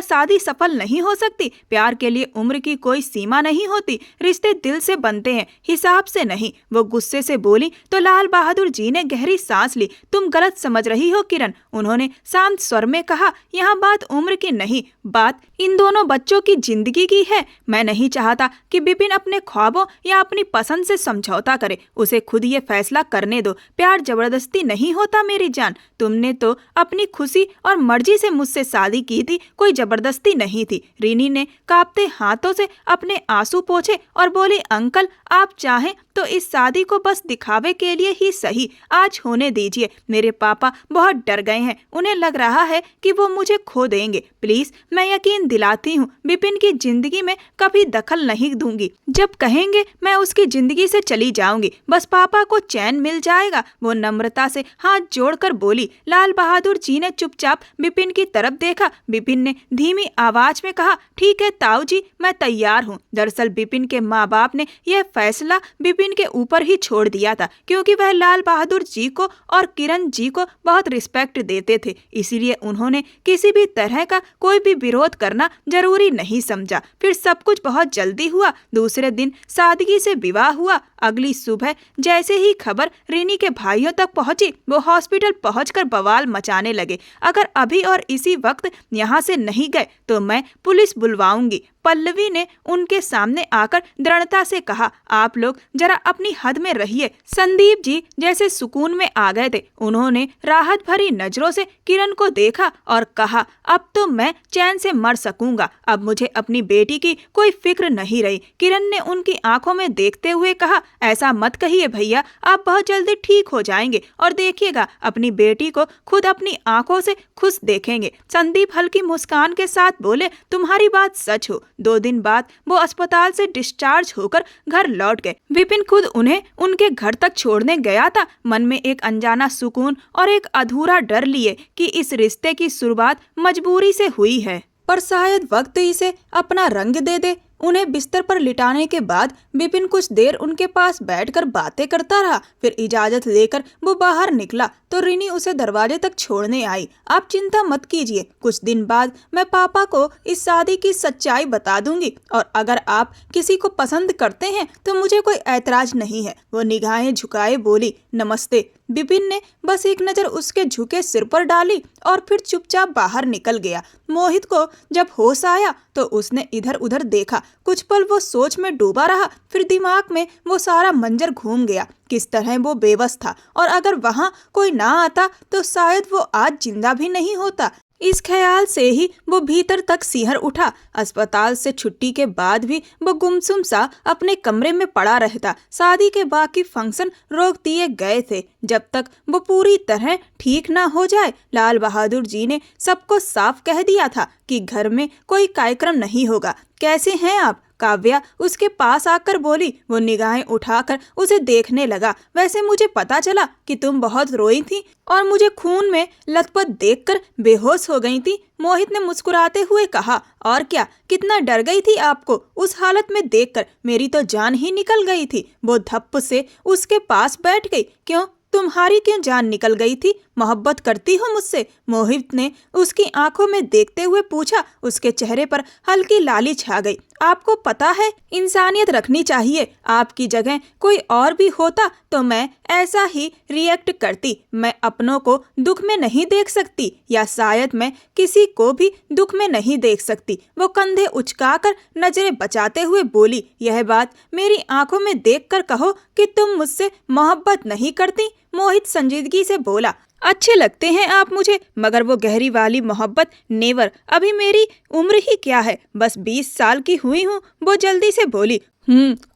शादी सफल नहीं हो सकती? प्यार के लिए उम्र की कोई सीमा नहीं होती। रिश्ते दिल से बनते हैं, हिसाब से नहीं। वो गुस्से से बोली तो लाल बहादुर जी ने गहरी सांस ली। तुम गलत समझ रही हो किरण, उन्होंने शांत स्वर में कहा। यहाँ बात उम्र की नहीं, बात इन दोनों बच्चों की जिंदगी की है। मैं नहीं चाहता कि बिपिन अपने ख्वाबों या अपनी पसंद से समझौता करे। उसे खुद ये फैसला करने दो। प्यार जबरदस्ती नहीं होता मेरी जान। तुमने तो अपनी खुशी और मर्जी से मुझसे शादी की थी, कोई जबरदस्ती नहीं थी। रीनी ने कांपते हाथों से अपने आंसू पोंछे और बोली, अंकल आप चाहें तो इस शादी को बस दिखावे के लिए ही सही आज होने दीजिए। मेरे पापा बहुत डर गए हैं, उन्हें लग रहा है कि वो मुझे खो देंगे। प्लीज, मैं यकीन दिलाती हूँ बिपिन की जिंदगी में कभी दखल नहीं दूंगी। जब कहेंगे मैं उसकी जिंदगी से चली जाऊंगी, बस पापा को चैन मिल जाएगा। वो नम्रता से हाथ जोड़कर बोली। लाल बहादुर जी ने चुपचाप बिपिन की तरफ देखा। बिपिन ने धीमी आवाज में कहा, ठीक है ताऊ जी, मैं तैयार हूँ। दरअसल बिपिन के माँ बाप ने यह फैसला बिपिन के ऊपर ही छोड़ दिया था, क्योंकि वह लाल बहादुर जी को और किरण जी को बहुत रिस्पेक्ट देते थे। इसीलिए उन्होंने किसी भी तरह का कोई भी विरोध करना जरूरी नहीं समझा। फिर सब कुछ बहुत जल्दी हुआ। दूसरे दिन सादगी से विवाह हुआ। अगली सुबह जैसे ही खबर रिनी के भाइयों तक पहुंची, वो हॉस्पिटल पहुंचकर बवाल मचाने लगे। अगर अभी और इसी वक्त यहाँ से नहीं गए तो मैं पुलिस बुलवाऊंगी। पल्लवी ने उनके सामने आकर दृढ़ता से कहा, आप लोग जरा अपनी हद में रहिए। संदीप जी जैसे सुकून में आ गए थे। उन्होंने राहत भरी नजरों से किरण को देखा और कहा, अब तो मैं चैन से मर सकूंगा। अब मुझे अपनी बेटी की कोई फिक्र नहीं रही। किरण ने उनकी आंखों में देखते हुए कहा, ऐसा मत कहिए भैया, आप बहुत जल्दी ठीक हो जाएंगे और देखिएगा अपनी बेटी को खुद अपनी आंखों से खुश देखेंगे। संदीप हल्की मुस्कान के साथ बोले, तुम्हारी बात सच हो। 2 दिन बाद वो अस्पताल से डिस्चार्ज होकर घर लौट गए। विपिन खुद उन्हें उनके घर तक छोड़ने गया था। मन में एक अनजाना सुकून और एक अधूरा डर लिए कि इस रिश्ते की शुरुआत मजबूरी से हुई है, पर शायद वक्त इसे अपना रंग दे दे। उन्हें बिस्तर पर लिटाने के बाद बिपिन कुछ देर उनके पास बैठकर बातें करता रहा। फिर इजाजत लेकर वो बाहर निकला तो रिनी उसे दरवाजे तक छोड़ने आई। आप चिंता मत कीजिए, कुछ दिन बाद मैं पापा को इस शादी की सच्चाई बता दूंगी और अगर आप किसी को पसंद करते हैं तो मुझे कोई ऐतराज नहीं है। वो निगाहें झुकाए बोली, नमस्ते। बिपिन ने बस एक नजर उसके झुके सिर पर डाली और फिर चुपचाप बाहर निकल गया। मोहित को जब होश आया तो उसने इधर उधर देखा। कुछ पल वो सोच में डूबा रहा। फिर दिमाग में वो सारा मंजर घूम गया। किस तरह वो बेबस था और अगर वहाँ कोई ना आता तो शायद वो आज जिंदा भी नहीं होता। इस ख्याल से ही वो भीतर तक सिहर उठा। अस्पताल से छुट्टी के बाद भी वो गुमसुम सा अपने कमरे में पड़ा रहता। शादी के बाकी फंक्शन रोक दिए गए थे जब तक वो पूरी तरह ठीक ना हो जाए। लाल बहादुर जी ने सबको साफ कह दिया था कि घर में कोई कार्यक्रम नहीं होगा। कैसे हैं आप? काव्या उसके पास आकर बोली। वो निगाहें उठाकर उसे देखने लगा। वैसे मुझे पता चला कि तुम बहुत रोई थी और मुझे खून में लथपथ देखकर बेहोश हो गई थी। मोहित ने मुस्कुराते हुए कहा, और क्या, कितना डर गई थी आपको उस हालत में देखकर। मेरी तो जान ही निकल गई थी। वो धप्प से उसके पास बैठ गई। क्यों, तुम्हारी क्यों जान निकल गई थी? मोहब्बत करती हो मुझसे? मोहित ने उसकी आंखों में देखते हुए पूछा। उसके चेहरे पर हल्की लाली छा गई। आपको पता है, इंसानियत रखनी चाहिए। आपकी जगह कोई और भी होता तो मैं ऐसा ही रिएक्ट करती। मैं अपनों को दुख में नहीं देख सकती, या शायद मैं किसी को भी दुख में नहीं देख सकती। वो कंधे उचकाकर नजरें बचाते हुए बोली, यह बात मेरी आंखों में देखकर कहो कि तुम मुझसे मोहब्बत नहीं करती। मोहित संजीदगी से बोला, अच्छे लगते हैं आप मुझे, मगर वो गहरी वाली मोहब्बत नेवर। अभी मेरी उम्र ही क्या है, बस 20 साल की हुई हूँ। वो जल्दी से बोली,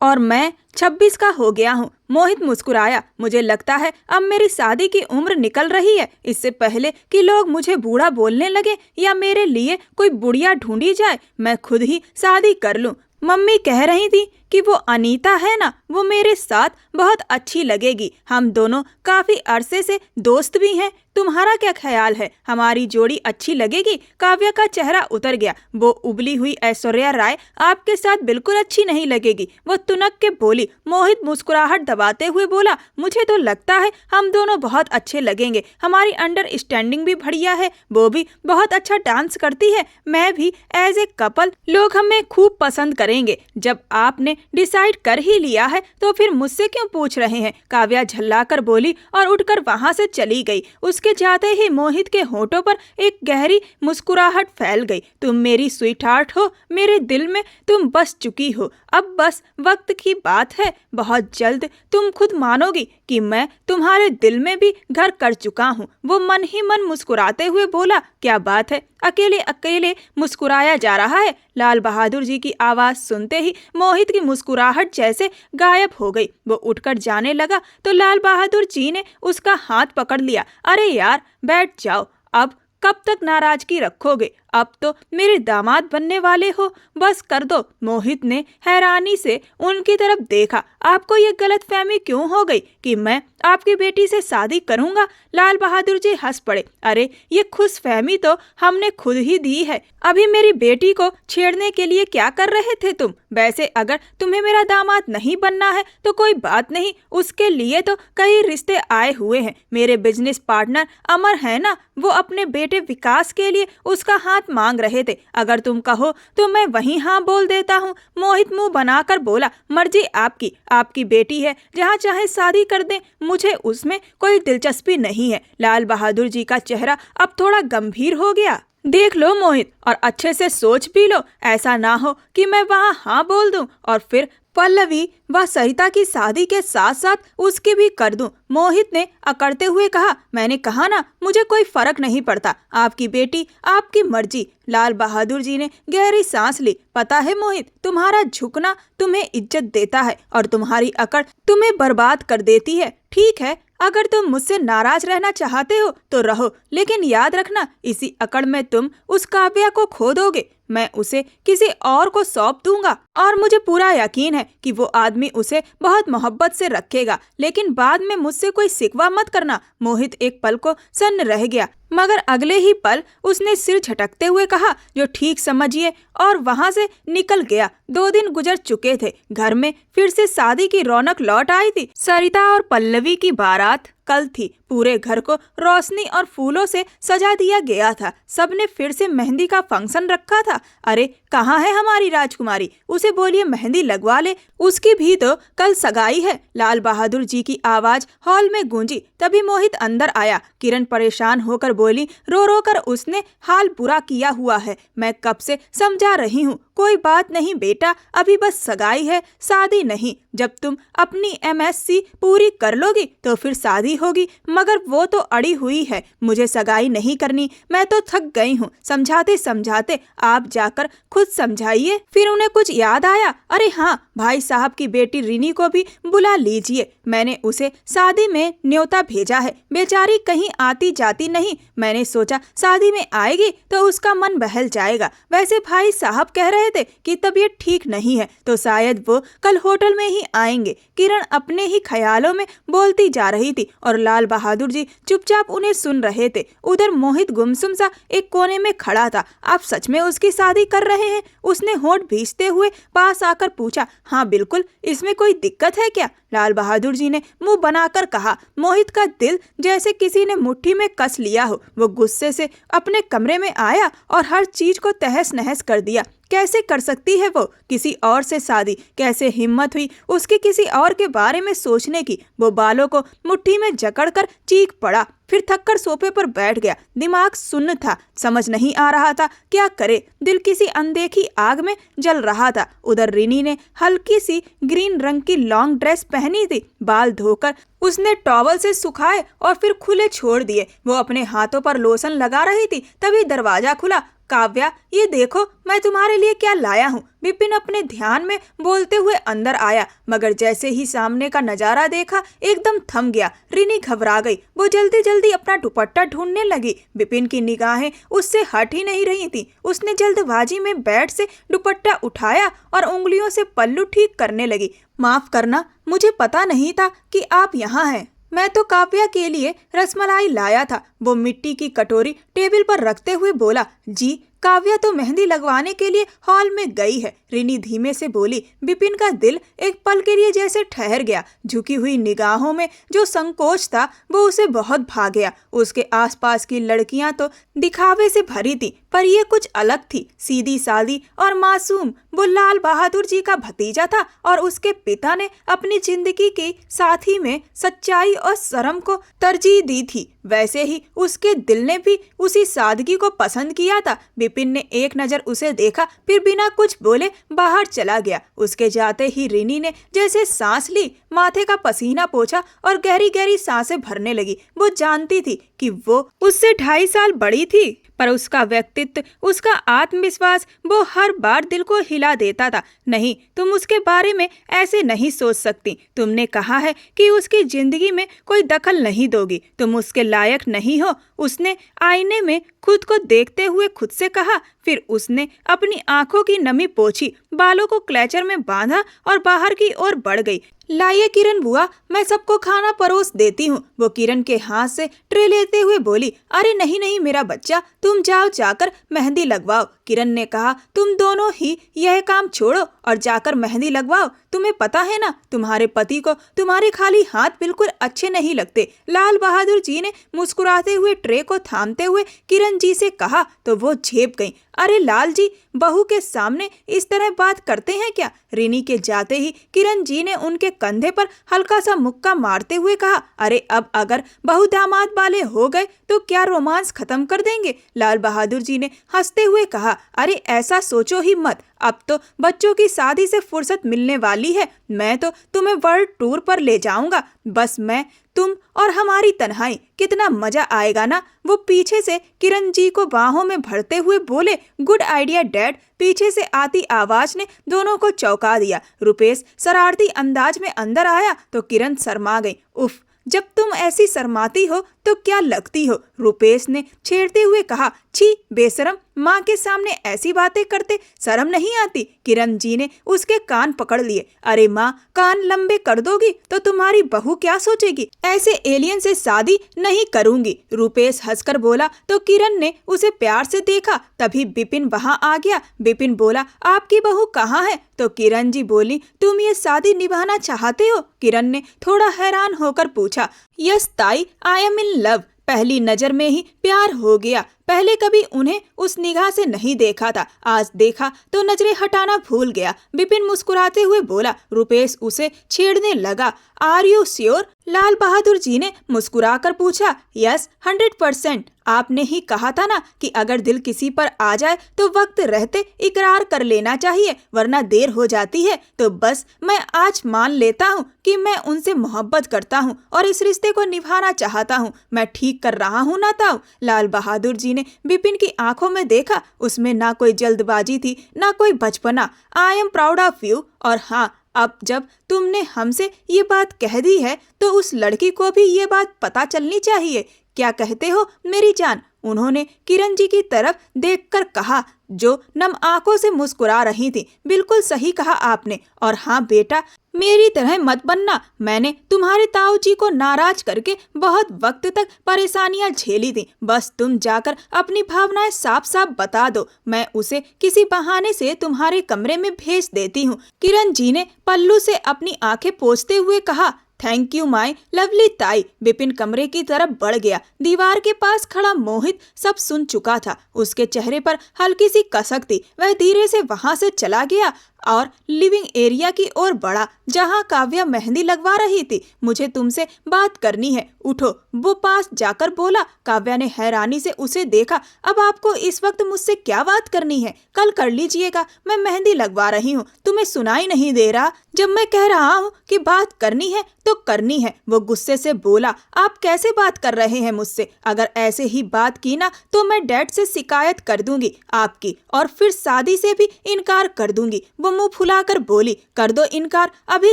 और मैं 26 का हो गया हूँ। मोहित मुस्कुराया। मुझे लगता है अब मेरी शादी की उम्र निकल रही है। इससे पहले कि लोग मुझे बूढ़ा बोलने लगे या मेरे लिए कोई बुढ़िया ढूंढी जाए, मैं खुद ही शादी कर लूँ। मम्मी कह रही थी कि वो अनीता है ना, वो मेरे साथ बहुत अच्छी लगेगी। हम दोनों काफी अरसे से दोस्त भी हैं। तुम्हारा क्या ख्याल है, हमारी जोड़ी अच्छी लगेगी? काव्या का चेहरा उतर गया। वो उबली हुई ऐश्वर्या राय आपके साथ बिल्कुल अच्छी नहीं लगेगी, वो तुनक के बोली। मोहित मुस्कुराहट दबाते हुए बोला, मुझे तो लगता है हम दोनों बहुत अच्छे लगेंगे। हमारी अंडरस्टैंडिंग भी बढ़िया है, वो भी बहुत अच्छा डांस करती है, मैं भी। एज ए कपल लोग हमें खूब पसंद करेंगे। जब आपने डिसाइड कर ही लिया है तो फिर मुझसे क्यों पूछ रहे हैं? काव्या झल्लाकर बोली और उठकर वहां से चली गई। उसके जाते ही मोहित के होठों पर एक गहरी मुस्कुराहट फैल गई। तुम मेरी स्वीट हार्ट हो, मेरे दिल में तुम बस चुकी हो। अब बस वक्त की बात है, बहुत जल्द तुम खुद मानोगी कि मैं तुम्हारे दिल में भी घर कर चुका हूँ। वो मन ही मन मुस्कुराते हुए बोला, क्या बात है, अकेले अकेले मुस्कुराया जा रहा है। लाल बहादुर जी की आवाज सुनते ही मोहित की मुस्कुराहट जैसे गायब हो गई। वो उठकर जाने लगा तो लाल बहादुर जी ने उसका हाथ पकड़ लिया। अरे यार, बैठ जाओ, अब कब तक नाराजगी रखोगे? अब तो मेरे दामाद बनने वाले हो, बस कर दो। मोहित ने हैरानी से उनकी तरफ देखा। आपको ये गलतफहमी क्यों हो गई कि मैं आपकी बेटी से शादी करूंगा? लाल बहादुर जी हंस पड़े। अरे ये खुशफहमी तो हमने खुद ही दी है। अभी मेरी बेटी को छेड़ने के लिए क्या कर रहे थे तुम? वैसे अगर तुम्हें मेरा दामाद नहीं बनना है तो कोई बात नहीं, उसके लिए तो कई रिश्ते आए हुए हैं। मेरे बिजनेस पार्टनर अमर है ना, वो अपने बेटे विकास के लिए उसका हाथ मांग रहे थे। अगर तुम कहो तो मैं वहीं हाँ बोल देता हूँ। मोहित मुंह बनाकर बोला, मर्जी आपकी, आपकी बेटी है, जहाँ चाहे शादी कर दें, मुझे उसमें कोई दिलचस्पी नहीं है। लाल बहादुर जी का चेहरा अब थोड़ा गंभीर हो गया। देख लो मोहित, और अच्छे से सोच भी लो, ऐसा ना हो कि मैं वहाँ हाँ बोल दूं और फिर पल्लवी व सरिता की शादी के साथ साथ उसकी भी कर दूं। मोहित ने अकड़ते हुए कहा, मैंने कहा ना, मुझे कोई फर्क नहीं पड़ता, आपकी बेटी, आपकी मर्जी। लाल बहादुर जी ने गहरी सांस ली। पता है मोहित, तुम्हारा झुकना तुम्हें इज्जत देता है और तुम्हारी अकड़ तुम्हें बर्बाद कर देती है। ठीक है, अगर तुम मुझसे नाराज रहना चाहते हो तो रहो, लेकिन याद रखना, इसी अकड़ में तुम उस काव्या को खो दोगे। मैं उसे किसी और को सौंप दूंगा और मुझे पूरा यकीन है कि वो आदमी उसे बहुत मोहब्बत से रखेगा, लेकिन बाद में मुझसे कोई शिकवा मत करना। मोहित एक पल को सन्न रह गया, मगर अगले ही पल उसने सिर झटकते हुए कहा, जो ठीक समझिए, और वहां से निकल गया। 2 दिन गुजर चुके थे। घर में फिर से शादी की रौनक लौट आई थी। सरिता और पल्लवी की बारात कल थी। पूरे घर को रोशनी और फूलों से सजा दिया गया था। सबने फिर से मेहंदी का फंक्शन रखा था। अरे कहाँ है हमारी राजकुमारी, उसे बोलिए मेहंदी लगवा ले, उसकी भी तो कल सगाई है। लाल बहादुर जी की आवाज हॉल में गूंजी। तभी मोहित अंदर आया। किरण परेशान होकर बोली, रो रो कर उसने हाल बुरा किया हुआ है। मैं कब से समझा रही हूँ, कोई बात नहीं बेटा, अभी बस सगाई है, शादी नहीं। जब तुम अपनी MSc पूरी कर लोगी तो फिर शादी होगी, मगर वो तो अड़ी हुई है। मुझे सगाई नहीं करनी, मैं तो थक गई हूँ। समझाते समझाते आप जाकर खुद समझाइए। फिर उन्हें कुछ याद आया, अरे हाँ, भाई साहब की बेटी रिनी को भी बुला लीजिए, मैंने उसे शादी में न्योता भेजा है। बेचारी कहीं आती जाती नहीं, मैंने सोचा शादी में आएगी तो उसका मन बहल जाएगा। वैसे भाई साहब कह रहे थे कि तबीयत ठीक नहीं है, तो शायद वो कल होटल में ही आएंगे। किरण अपने ही ख्यालों में बोलती जा रही थी और लाल बहादुर जी चुपचाप उन्हें सुन रहे थे। उधर मोहित गुमसुम सा एक कोने में खड़ा था। आप सच में उसकी शादी कर रहे हैं? उसने होठ भींचते हुए पास आकर पूछा। हाँ बिल्कुल, इसमें कोई दिक्कत है क्या? लाल बहादुर जी ने मुंह बनाकर कहा। मोहित का दिल जैसे किसी ने मुट्ठी में कस लिया हो। वो गुस्से से अपने कमरे में आया और हर चीज को तहस नहस कर दिया। कैसे कर सकती है वो किसी और से शादी? कैसे हिम्मत हुई उसकी किसी और के बारे में सोचने की? वो बालों को मुट्ठी में जकड़कर चीख पड़ा, फिर थककर सोफे पर बैठ गया। दिमाग सुन्न था, समझ नहीं आ रहा था क्या करे। दिल किसी अनदेखी आग में जल रहा था। उधर रिनी ने हल्की सी ग्रीन रंग की लॉन्ग ड्रेस पहनी थी। बाल धोकर उसने टॉवल से सुखाए और फिर खुले छोड़ दिए। वो अपने हाथों पर लोशन लगा रही थी, तभी दरवाजा खुला। काव्या, ये देखो मैं तुम्हारे लिए क्या लाया हूँ। विपिन अपने ध्यान में बोलते हुए अंदर आया, मगर जैसे ही सामने का नजारा देखा एकदम थम गया। रिनी घबरा गई। वो जल्दी जल्दी अपना दुपट्टा ढूंढने लगी। विपिन की निगाहें उससे हट ही नहीं रही थी। उसने जल्दबाजी में बेड से दुपट्टा उठाया और उंगलियों से पल्लू ठीक करने लगी। माफ करना, मुझे पता नहीं था कि आप यहाँ हैं। मैं तो काव्या के लिए रसमलाई लाया था। वो मिट्टी की कटोरी टेबल पर रखते हुए बोला। जी, काव्या तो मेहंदी लगवाने के लिए हॉल में गई है, रिनी धीमे से बोली। विपिन का दिल एक पल के लिए जैसे ठहर गया। झुकी हुई निगाहों में जो संकोच था वो उसे बहुत भा गया। उसके आसपास की लड़कियां तो दिखावे से भरी थी, पर ये कुछ अलग थी, सीधी सादी और मासूम। वो लाल बहादुर जी का भतीजा था और उसके पिता ने अपनी जिंदगी के साथी में सच्चाई और शर्म को तरजीह दी थी। वैसे ही उसके दिल ने भी उसी सादगी को पसंद किया था। विपिन ने एक नजर उसे देखा, फिर बिना कुछ बोले बाहर चला गया। उसके जाते ही रिनी ने जैसे सांस ली, माथे का पसीना पोंछा और गहरी गहरी सांसें भरने लगी। वो जानती थी कि वो उससे 2.5 साल बड़ी थी, पर उसका व्यक्तित्व, उसका आत्मविश्वास वो हर बार दिल को हिला देता था। नहीं, तुम उसके बारे में ऐसे नहीं सोच सकती। तुमने कहा है कि उसकी जिंदगी में कोई दखल नहीं दोगी, तुम उसके लायक नहीं हो। उसने आईने में खुद को देखते हुए खुद से कहा। फिर उसने अपनी आंखों की नमी पोंछी, बालों को क्लेचर में बांधा और बाहर की ओर बढ़ गई। लाइए किरण बुआ, मैं सबको खाना परोस देती हूँ। वो किरण के हाथ से ट्रे लेते हुए बोली। अरे नहीं नहीं मेरा बच्चा, तुम जाओ जाकर मेहंदी लगवाओ। किरण ने कहा, तुम दोनों ही यह काम छोड़ो और जाकर मेहंदी लगवाओ। तुम्हें पता है ना, तुम्हारे पति को तुम्हारे खाली हाथ बिल्कुल अच्छे नहीं लगते। लाल बहादुर जी ने मुस्कुराते हुए ट्रे को थामते हुए किरण जी से कहा तो वो झेप गई। अरे लाल जी, बहू के सामने इस तरह बात करते हैं क्या? रिनी के जाते ही किरण जी ने उनके कंधे पर हल्का सा मुक्का मारते हुए कहा। अरे अब अगर बहू दामाद वाले हो गए तो क्या रोमांस खत्म कर देंगे? लाल बहादुर जी ने हंसते हुए कहा। अरे ऐसा सोचो ही मत, अब तो बच्चों की शादी से फुर्सत मिलने वाली है। मैं तो तुम्हें वर्ल्ड टूर पर ले जाऊंगा, बस मैं, तुम और हमारी तन्हाई। कितना मजा आएगा ना। वो पीछे से किरण जी को बाहों में भरते हुए बोले। Good idea dad. पीछे से आती आवाज ने दोनों को चौंका दिया। रुपेश शरारती अंदाज में अंदर आया तो किरण शर्मा गई। उफ, जब तुम ऐसी शर्माती हो तो क्या लगती हो? रुपेश ने छेड़ते हुए कहा। छी बेशरम, माँ के सामने ऐसी बातें करते शर्म नहीं आती? किरण जी ने उसके कान पकड़ लिए। अरे माँ, कान लंबे कर दोगी तो तुम्हारी बहू क्या सोचेगी? ऐसे एलियन से शादी नहीं करूंगी। रुपेश हंसकर बोला तो किरण ने उसे प्यार से देखा। तभी विपिन वहां आ गया। विपिन बोला, आपकी बहू कहाँ है? तो किरण जी बोली, तुम ये शादी निभाना चाहते हो? किरण ने थोड़ा हैरान होकर पूछा। यस ताई, आई एम इन लव। पहली नजर में ही प्यार हो गया। पहले कभी उन्हें उस निगाह से नहीं देखा था, आज देखा तो नजरें हटाना भूल गया। विपिन मुस्कुराते हुए बोला। रुपेश उसे छेड़ने लगा। Are you sure? Lal Bahadur ji ने मुस्कुराकर पूछा। यस, 100%। आपने ही कहा था ना कि अगर दिल किसी पर आ जाए तो वक्त रहते इकरार कर लेना चाहिए, वरना देर हो जाती है। तो बस मैं आज मान लेता हूँ कि मैं उनसे मोहब्बत करता हूँ और इस रिश्ते को निभाना चाहता हूँ। मैं ठीक कर रहा हूँ ना ताऊ? लाल बहादुर जी ने विपिन की आंखों में देखा। उसमें ना कोई जल्दबाजी थी, ना कोई बचपना। I am proud of you. और हाँ, अब जब तुमने हमसे ये बात कह दी है तो उस लड़की को भी ये बात पता चलनी चाहिए। क्या कहते हो मेरी जान? उन्होंने किरण जी की तरफ देखकर कहा, जो नम आंखों से मुस्कुरा रही थी। बिल्कुल सही कहा आपने। और हाँ बेटा, मेरी तरह मत बनना। मैंने तुम्हारे ताऊ जी को नाराज करके बहुत वक्त तक परेशानियां झेली थी। बस तुम जाकर अपनी भावनाएं साफ साफ बता दो, मैं उसे किसी बहाने से तुम्हारे कमरे में भेज देती हूँ। किरण जी ने पल्लू से अपनी आंखें पोंछते हुए कहा। थैंक यू माय लवली ताई। विपिन कमरे की तरफ बढ़ गया। दीवार के पास खड़ा मोहित सब सुन चुका था। उसके चेहरे पर हल्की सी कसक थी। वह धीरे से वहां से चला गया और लिविंग एरिया की ओर बढ़ा जहां काव्या मेहंदी लगवा रही थी। मुझे तुमसे बात करनी है, उठो, वो पास जाकर बोला। काव्या ने हैरानी से उसे देखा। अब आपको इस वक्त मुझसे क्या बात करनी है? कल कर लीजिएगा, मैं मेहंदी लगवा रही हूँ। तुम्हें सुनाई नहीं दे रहा? जब मैं कह रहा हूँ कि बात करनी है तो करनी है। वो गुस्से से बोला। आप कैसे बात कर रहे हैं मुझसे? अगर ऐसे ही बात की ना तो मैं डैड से शिकायत कर दूंगी आपकी, और फिर शादी से भी इनकार कर दूंगी। वो मुंह फुलाकर बोली। कर दो इनकार, अभी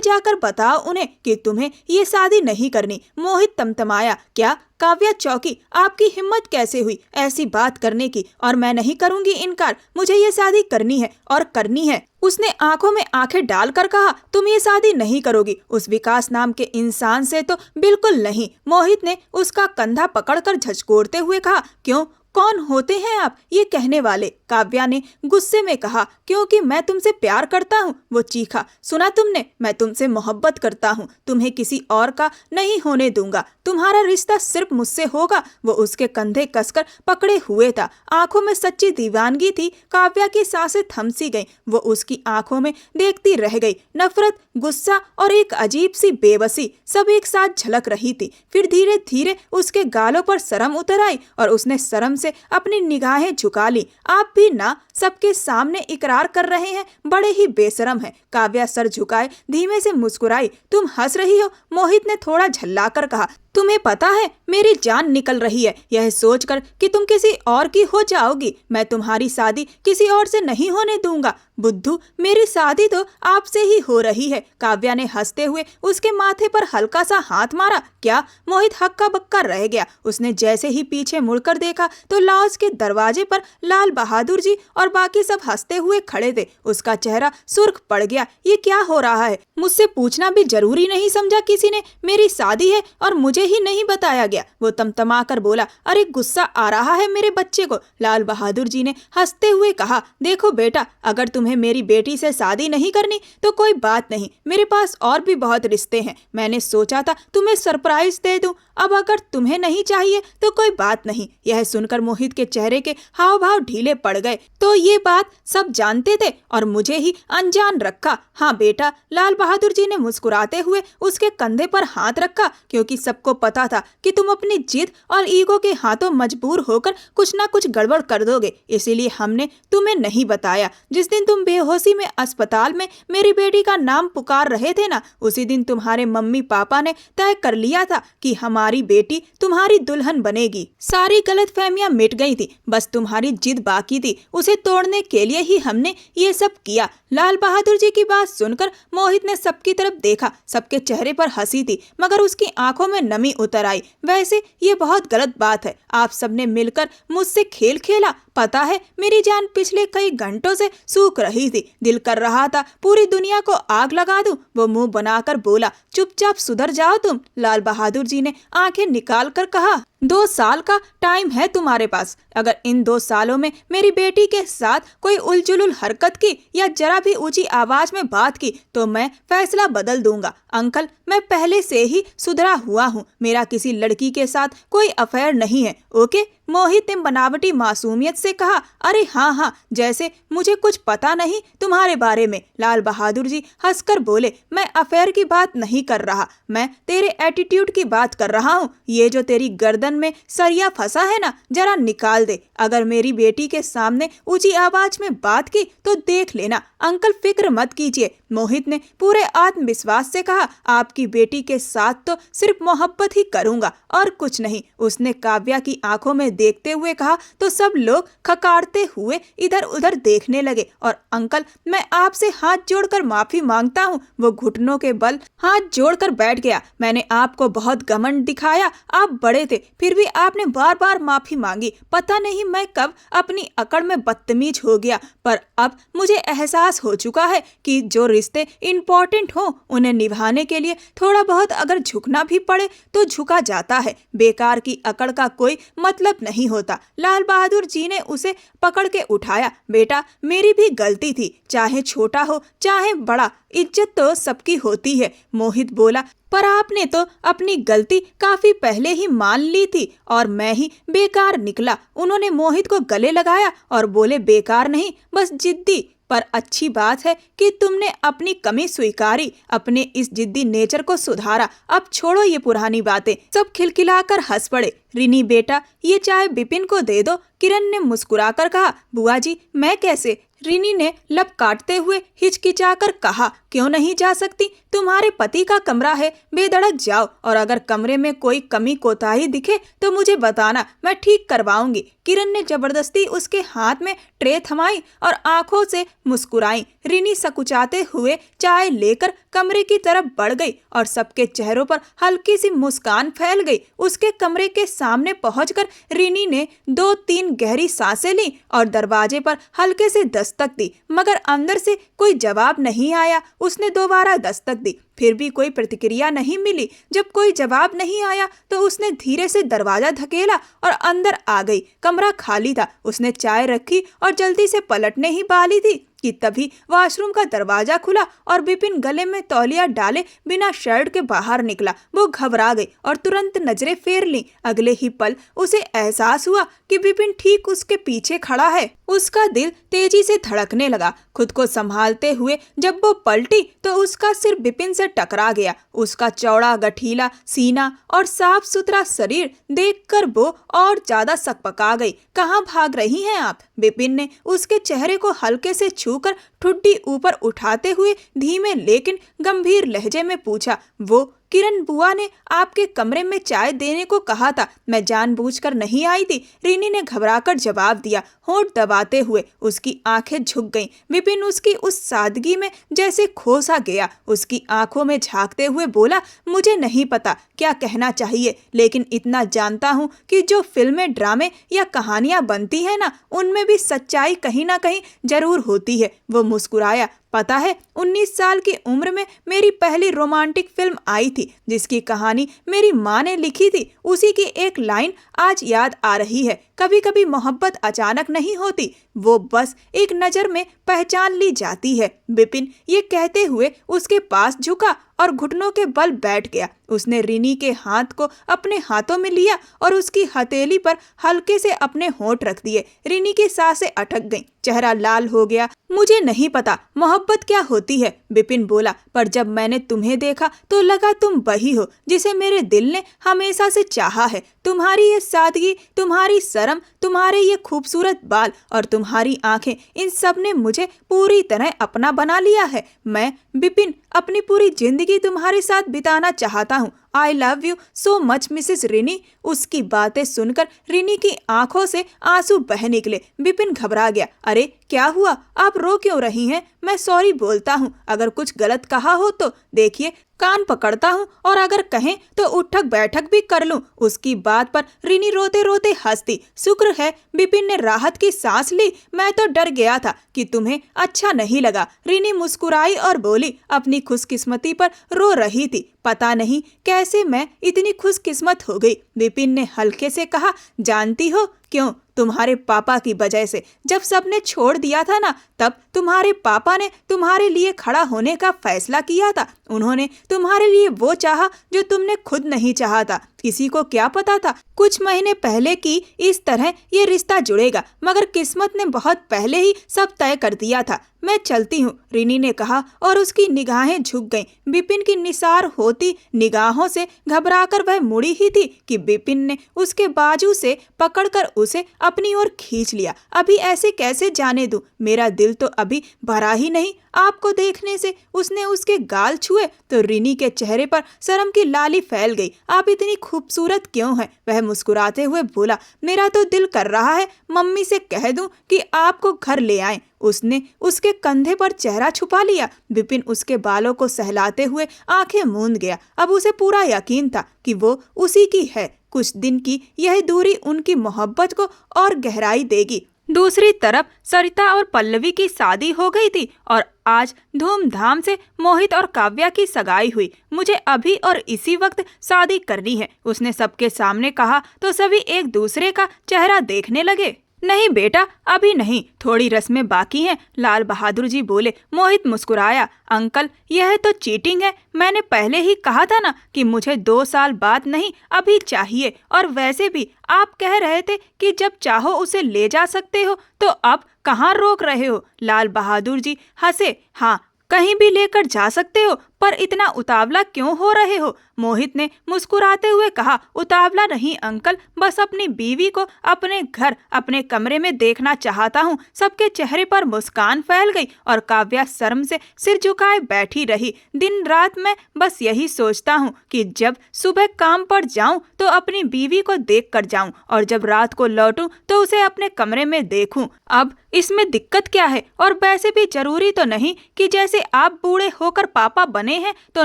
जाकर बताओ उन्हें कि तुम्हें ये शादी नहीं करनी। मोहित तमतमाया। क्या? काव्या चौंकी। आपकी हिम्मत कैसे हुई ऐसी बात करने की? और मैं नहीं करूंगी इनकार, मुझे ये शादी करनी है और करनी है। उसने आंखों में आंखें डालकर कहा। तुम ये शादी नहीं करोगी उस विकास नाम के इंसान से? तो बिल्कुल नहीं। मोहित ने उसका कंधा पकड़कर झचकोरते हुए कहा। क्यों, कौन होते हैं आप ये कहने वाले? काव्या ने गुस्से में कहा। क्योंकि मैं तुमसे प्यार करता हूँ, वो चीखा। सुना तुमने? मैं तुमसे मोहब्बत करता हूँ, तुम्हें किसी और का नहीं होने दूंगा। तुम्हारा रिश्ता सिर्फ मुझसे होगा। वो उसके कंधे कसकर पकड़े हुए था। आंखों में सच्ची दीवानगी थी। काव्या की सांसें थम सी गईं। वो उसकी आंखों में देखती रह गई। नफरत, गुस्सा और एक अजीब सी बेबसी सब एक साथ झलक रही थी। फिर धीरे धीरे उसके गालों पर शर्म उतर आई और उसने शर्म से अपनी निगाहें झुका ली। आप भी ना सबके सामने इकरार कर रहे हैं, बड़े ही बेशरम हैं। काव्या सर झुकाए धीमे से मुस्कुराई। तुम हंस रही हो? मोहित ने थोड़ा झल्लाकर कहा। तुम्हें पता है मेरी जान निकल रही है यह सोचकर कि तुम किसी और की हो जाओगी। मैं तुम्हारी शादी किसी और से नहीं होने दूंगा। बुद्धू, मेरी शादी तो आपसे ही हो रही है। काव्या ने हंसते हुए उसके माथे पर हल्का सा हाथ मारा। क्या? मोहित हक्का बक्का रह गया। उसने जैसे ही पीछे मुड़कर देखा तो लॉज के दरवाजे पर लाल बहादुर जी और बाकी सब हंसते हुए खड़े थे। उसका चेहरा सुर्ख पड़ गया। ये क्या हो रहा है? मुझसे पूछना भी जरूरी नहीं समझा किसी ने? मेरी शादी है और मुझे ही नहीं बताया गया। वो तमतमाकर बोला। अरे गुस्सा आ रहा है मेरे बच्चे को? लाल बहादुर जी ने हंसते हुए कहा। देखो बेटा, अगर तुम्हें मेरी बेटी से शादी नहीं करनी तो कोई बात नहीं, मेरे पास और भी बहुत रिश्ते हैं। मैंने सोचा था तुम्हें सरप्राइज दे दूं। अब अगर तुम्हें नहीं चाहिए तो कोई बात नहीं। यह सुनकर मोहित के चेहरे के हाव भाव ढीले पड़ गए। तो ये बात सब जानते थे और मुझे ही अनजान रखा? हाँ बेटा, लाल बहादुर जी ने मुस्कुराते हुए उसके कंधे पर हाथ रखा। क्योंकि सबको पता था कि तुम अपनी जिद और ईगो के हाथों मजबूर होकर कुछ ना कुछ गड़बड़ कर दोगे, इसीलिए हमने तुम्हें नहीं बताया। जिस दिन तुम बेहोशी में अस्पताल में मेरी बेटी का नाम पुकार रहे थे ना, उसी दिन तुम्हारे मम्मी पापा ने तय कर लिया था कि हमारी बेटी तुम्हारी दुल्हन बनेगी। सारी गलतफहमियां मिट गई थी, बस तुम्हारी जिद बाकी थी। उसे तोड़ने के लिए ही हमने ये सब किया। लाल बहादुर जी की बात सुनकर मोहित ने सबकी तरफ देखा। सबके चेहरे पर हंसी थी मगर उसकी आंखों में नमी उतर आई। वैसे ये बहुत गलत बात है, आप सबने मिलकर मुझसे खेल खेला। पता है मेरी जान पिछले कई घंटों से सूख रही थी, दिल कर रहा था पूरी दुनिया को आग लगा दूं। वो मुंह बनाकर बोला। चुपचाप सुधर जाओ तुम। लाल बहादुर जी ने आंखें निकाल कर कहा। 2 साल का टाइम है तुम्हारे पास। अगर इन 2 सालों में मेरी बेटी के साथ कोई उलझुल हरकत की या जरा भी ऊंची आवाज में बात की तो मैं फैसला बदल दूंगा। अंकल, मैं पहले से ही सुधरा हुआ हूँ। मेरा किसी लड़की के साथ कोई अफेयर नहीं है, ओके? मोहित ने बनावटी मासूमियत से कहा। अरे हाँ, जैसे मुझे कुछ पता नहीं तुम्हारे बारे में। लाल बहादुर जी हंसकर बोले। मैं अफेयर की बात नहीं कर रहा, मैं तेरे एटीट्यूड की बात कर रहा हूँ। ये जो तेरी गर्दन में सरिया फंसा है ना, जरा निकाल दे। अगर मेरी बेटी के सामने ऊंची आवाज में बात की तो देख लेना। अंकल फिक्र मत कीजिए, मोहित ने पूरे आत्मविश्वास से कहा। आपकी बेटी के साथ तो सिर्फ मोहब्बत ही करूंगा और कुछ नहीं। उसने काव्या की आंखों में देखते हुए कहा तो सब लोग खकारते हुए इधर उधर देखने लगे। और अंकल, मैं आपसे हाथ जोड़कर माफी मांगता हूँ। वो घुटनों के बल हाथ जोड़कर बैठ गया। मैंने आपको बहुत घमंड दिखाया, आप बड़े थे, फिर भी आपने बार बार माफी मांगी। पता नहीं मैं कब अपनी अकड़ में बदतमीज हो गया, पर अब मुझे एहसास हो चुका है कि जो रिश्ते इम्पोर्टेंट हो उन्हें निभाने के लिए थोड़ा बहुत अगर झुकना भी पड़े तो झुका जाता है। बेकार की अकड़ का कोई मतलब नहीं होता। लाल बहादुर जी ने उसे पकड़ के उठाया। बेटा, मेरी भी गलती थी, चाहे छोटा हो चाहे बड़ा, इज्जत तो सबकी होती है। मोहित बोला, पर आपने तो अपनी गलती काफी पहले ही मान ली थी और मैं ही बेकार निकला। उन्होंने मोहित को गले लगाया और बोले, बेकार नहीं, बस जिद्दी। पर अच्छी बात है कि तुमने अपनी कमी स्वीकारी, अपने इस जिद्दी नेचर को सुधारा। अब छोड़ो ये पुरानी बातें। सब खिलखिलाकर हंस पड़े। रिनी बेटा, ये चाय बिपिन को दे दो, किरण ने मुस्कुराकर कहा। बुआ जी, मैं कैसे? रिनी ने लब काटते हुए हिचकिचाकर कहा। क्यों नहीं जा सकती? तुम्हारे पति का कमरा है, बेधड़क जाओ और अगर कमरे में कोई कमी कोताही दिखे तो मुझे बताना, मैं ठीक करवाऊंगी। किरण ने जबरदस्ती उसके हाथ में ट्रे थमाई और आंखों से मुस्कुराई। रिनी सकुचाते हुए चाय लेकर कमरे की तरफ बढ़ गई और सबके चेहरों पर हल्की सी मुस्कान फैल गई। उसके कमरे के सामने पहुंचकर रिनी ने 2-3 गहरी सांसें ली और दरवाजे पर हल्के से दस्तक दी, मगर अंदर से कोई जवाब नहीं आया। उसने दोबारा दस्तक दी, फिर भी कोई प्रतिक्रिया नहीं मिली। जब कोई जवाब नहीं आया तो उसने धीरे से दरवाजा धकेला और अंदर आ गई। कमरा खाली था। उसने चाय रखी और जल्दी से पलटने ही वाली थी कि तभी वॉशरूम का दरवाजा खुला और बिपिन गले में तौलिया डाले बिना शर्ट के बाहर निकला। वो घबरा गई और तुरंत नजरें फेर ली। अगले ही पल उसे एहसास हुआ कि बिपिन ठीक उसके पीछे खड़ा है। उसका दिल तेजी से धड़कने लगा। खुद को संभालते हुए जब वो पलटी तो उसका सिर बिपिन से टकरा गया। उसका चौड़ा गठीला सीना और साफ सुथरा शरीर देखकर वो और ज्यादा सकपका गई। कहाँ भाग रही हैं आप? बिपिन ने उसके चेहरे को हल्के से छूकर ठुड्डी ऊपर उठाते हुए धीमे लेकिन गंभीर लहजे में पूछा। वो किरण बुआ ने आपके कमरे में चाय देने को कहा था, मैं जानबूझकर नहीं आई थी। रिनी ने घबराकर जवाब दिया, होंठ दबाते हुए। उसकी आंखें झुक गईं। विपिन उसकी उस सादगी में जैसे खो सा गया। उसकी आंखों में झांकते हुए बोला, मुझे नहीं पता क्या कहना चाहिए, लेकिन इतना जानता हूँ कि जो फिल्में, ड्रामे या कहानियां बनती है ना, उनमें भी सच्चाई कहीं ना कहीं जरूर होती है। वो मुस्कुराया। पता है, 19 साल की उम्र में मेरी पहली रोमांटिक फिल्म आई थी जिसकी कहानी मेरी माँ ने लिखी थी। उसी की एक लाइन आज याद आ रही है, कभी कभी मोहब्बत अचानक नहीं होती, वो बस एक नजर में पहचान ली जाती है। बिपिन ये कहते हुए उसके पास झुका और घुटनों के बल बैठ गया। उसने रिनी के हाथ को अपने हाथों में लिया और उसकी हथेली पर हल्के से अपने होंठ रख दिए। रिनी की सांसें अटक गईं, चेहरा लाल हो गया। मुझे नहीं पता मोहब्बत क्या होती है, बिपिन बोला, पर जब मैंने तुम्हें देखा तो लगा तुम वही हो जिसे मेरे दिल ने हमेशा से चाहा है। तुम्हारी ये सादगी, तुम्हारी शर्म, तुम्हारे ये खूबसूरत बाल और तुम्हारी आंखें, इन सब ने मुझे पूरी तरह अपना बना लिया है। मैं बिपिन अपनी पूरी जिंदगी तुम्हारे साथ बिताना चाहता हूँ। I love you so much Mrs Rini. उसकी बातें सुनकर रिनी की आंखों से आंसू बह निकले। बिपिन घबरा गया। अरे क्या हुआ? आप रो क्यों रही हैं? मैं सॉरी बोलता हूँ अगर कुछ गलत कहा हो तो। देखिए, कान पकड़ता हूँ और अगर कहें तो उठक बैठक भी कर लूं। उसकी बात पर रिनी रोते रोते हंसती। शुक्र है बिपिन ने राहत की सांस ली, मैं तो डर गया था कि तुम्हें अच्छा नहीं लगा। रिनी मुस्कुराई और बोली, अपनी खुशकिस्मती पर रो रही थी। पता नहीं कैसे मैं इतनी खुशकिस्मत हो गई। बिपिन ने हल्के से कहा, जानती हो क्यों? तुम्हारे पापा की वजह से। जब सबने छोड़ दिया था ना, तब तुम्हारे पापा ने तुम्हारे लिए खड़ा होने का फैसला किया था। उन्होंने तुम्हारे लिए वो चाहा जो तुमने खुद नहीं चाहा था। किसी को क्या पता था कुछ महीने पहले कि इस तरह ये रिश्ता जुड़ेगा, मगर किस्मत ने बहुत पहले ही सब तय कर दिया था। मैं चलती हूँ, रिनी ने कहा और उसकी निगाहें झुक गईं। बिपिन की निसार होती निगाहों से घबराकर वह मुड़ी ही थी कि बिपिन ने उसके बाजू से पकड़कर उसे अपनी ओर खींच लिया। अभी ऐसे कैसे जाने दूं? मेरा दिल तो अभी भरा ही नहीं। आपको देखने से। उसने उसके गाल छुए तो रिनी के चेहरे पर शर्म की लाली फैल गई। आप इतनी खूबसूरत क्यों हैं? वह मुस्कुराते हुए बोला, मेरा तो दिल कर रहा है मम्मी से कह दूं कि आपको घर ले आएं। उसने उसके कंधे पर चेहरा छुपा लिया। बिपिन उसके बालों को सहलाते हुए आंखें मूंद गया। अब उसे पूरा यकीन था कि वो उसी की है। कुछ दिन की यह दूरी उनकी मोहब्बत को और गहराई देगी। दूसरी तरफ सरिता और पल्लवी की शादी हो गई थी और आज धूमधाम से मोहित और काव्या की सगाई हुई। मुझे अभी और इसी वक्त शादी करनी है, उसने सबके सामने कहा तो सभी एक दूसरे का चेहरा देखने लगे। नहीं बेटा, अभी नहीं, थोड़ी रस्में बाकी हैं, लाल बहादुर जी बोले। मोहित मुस्कुराया। अंकल, यह तो चीटिंग है। मैंने पहले ही कहा था ना कि मुझे 2 साल बाद नहीं, अभी चाहिए। और वैसे भी आप कह रहे थे कि जब चाहो उसे ले जा सकते हो, तो अब कहाँ रोक रहे हो? लाल बहादुर जी हंसे। हाँ, कहीं भी लेकर जा सकते हो, पर इतना उतावला क्यों हो रहे हो? मोहित ने मुस्कुराते हुए कहा। उतावला नहीं अंकल, बस अपनी बीवी को अपने घर, अपने कमरे में देखना चाहता हूँ। सबके चेहरे पर मुस्कान फैल गई और काव्या शर्म से सिर झुकाए बैठी रही। दिन रात मैं बस यही सोचता हूँ कि जब सुबह काम पर जाऊँ तो अपनी बीवी को देख कर जाऊँ, और जब रात को लौटूं तो उसे अपने कमरे में देखूं। अब इसमें दिक्कत क्या है? और वैसे भी जरूरी तो नहीं कि जैसे आप बूढ़े होकर पापा बने हैं तो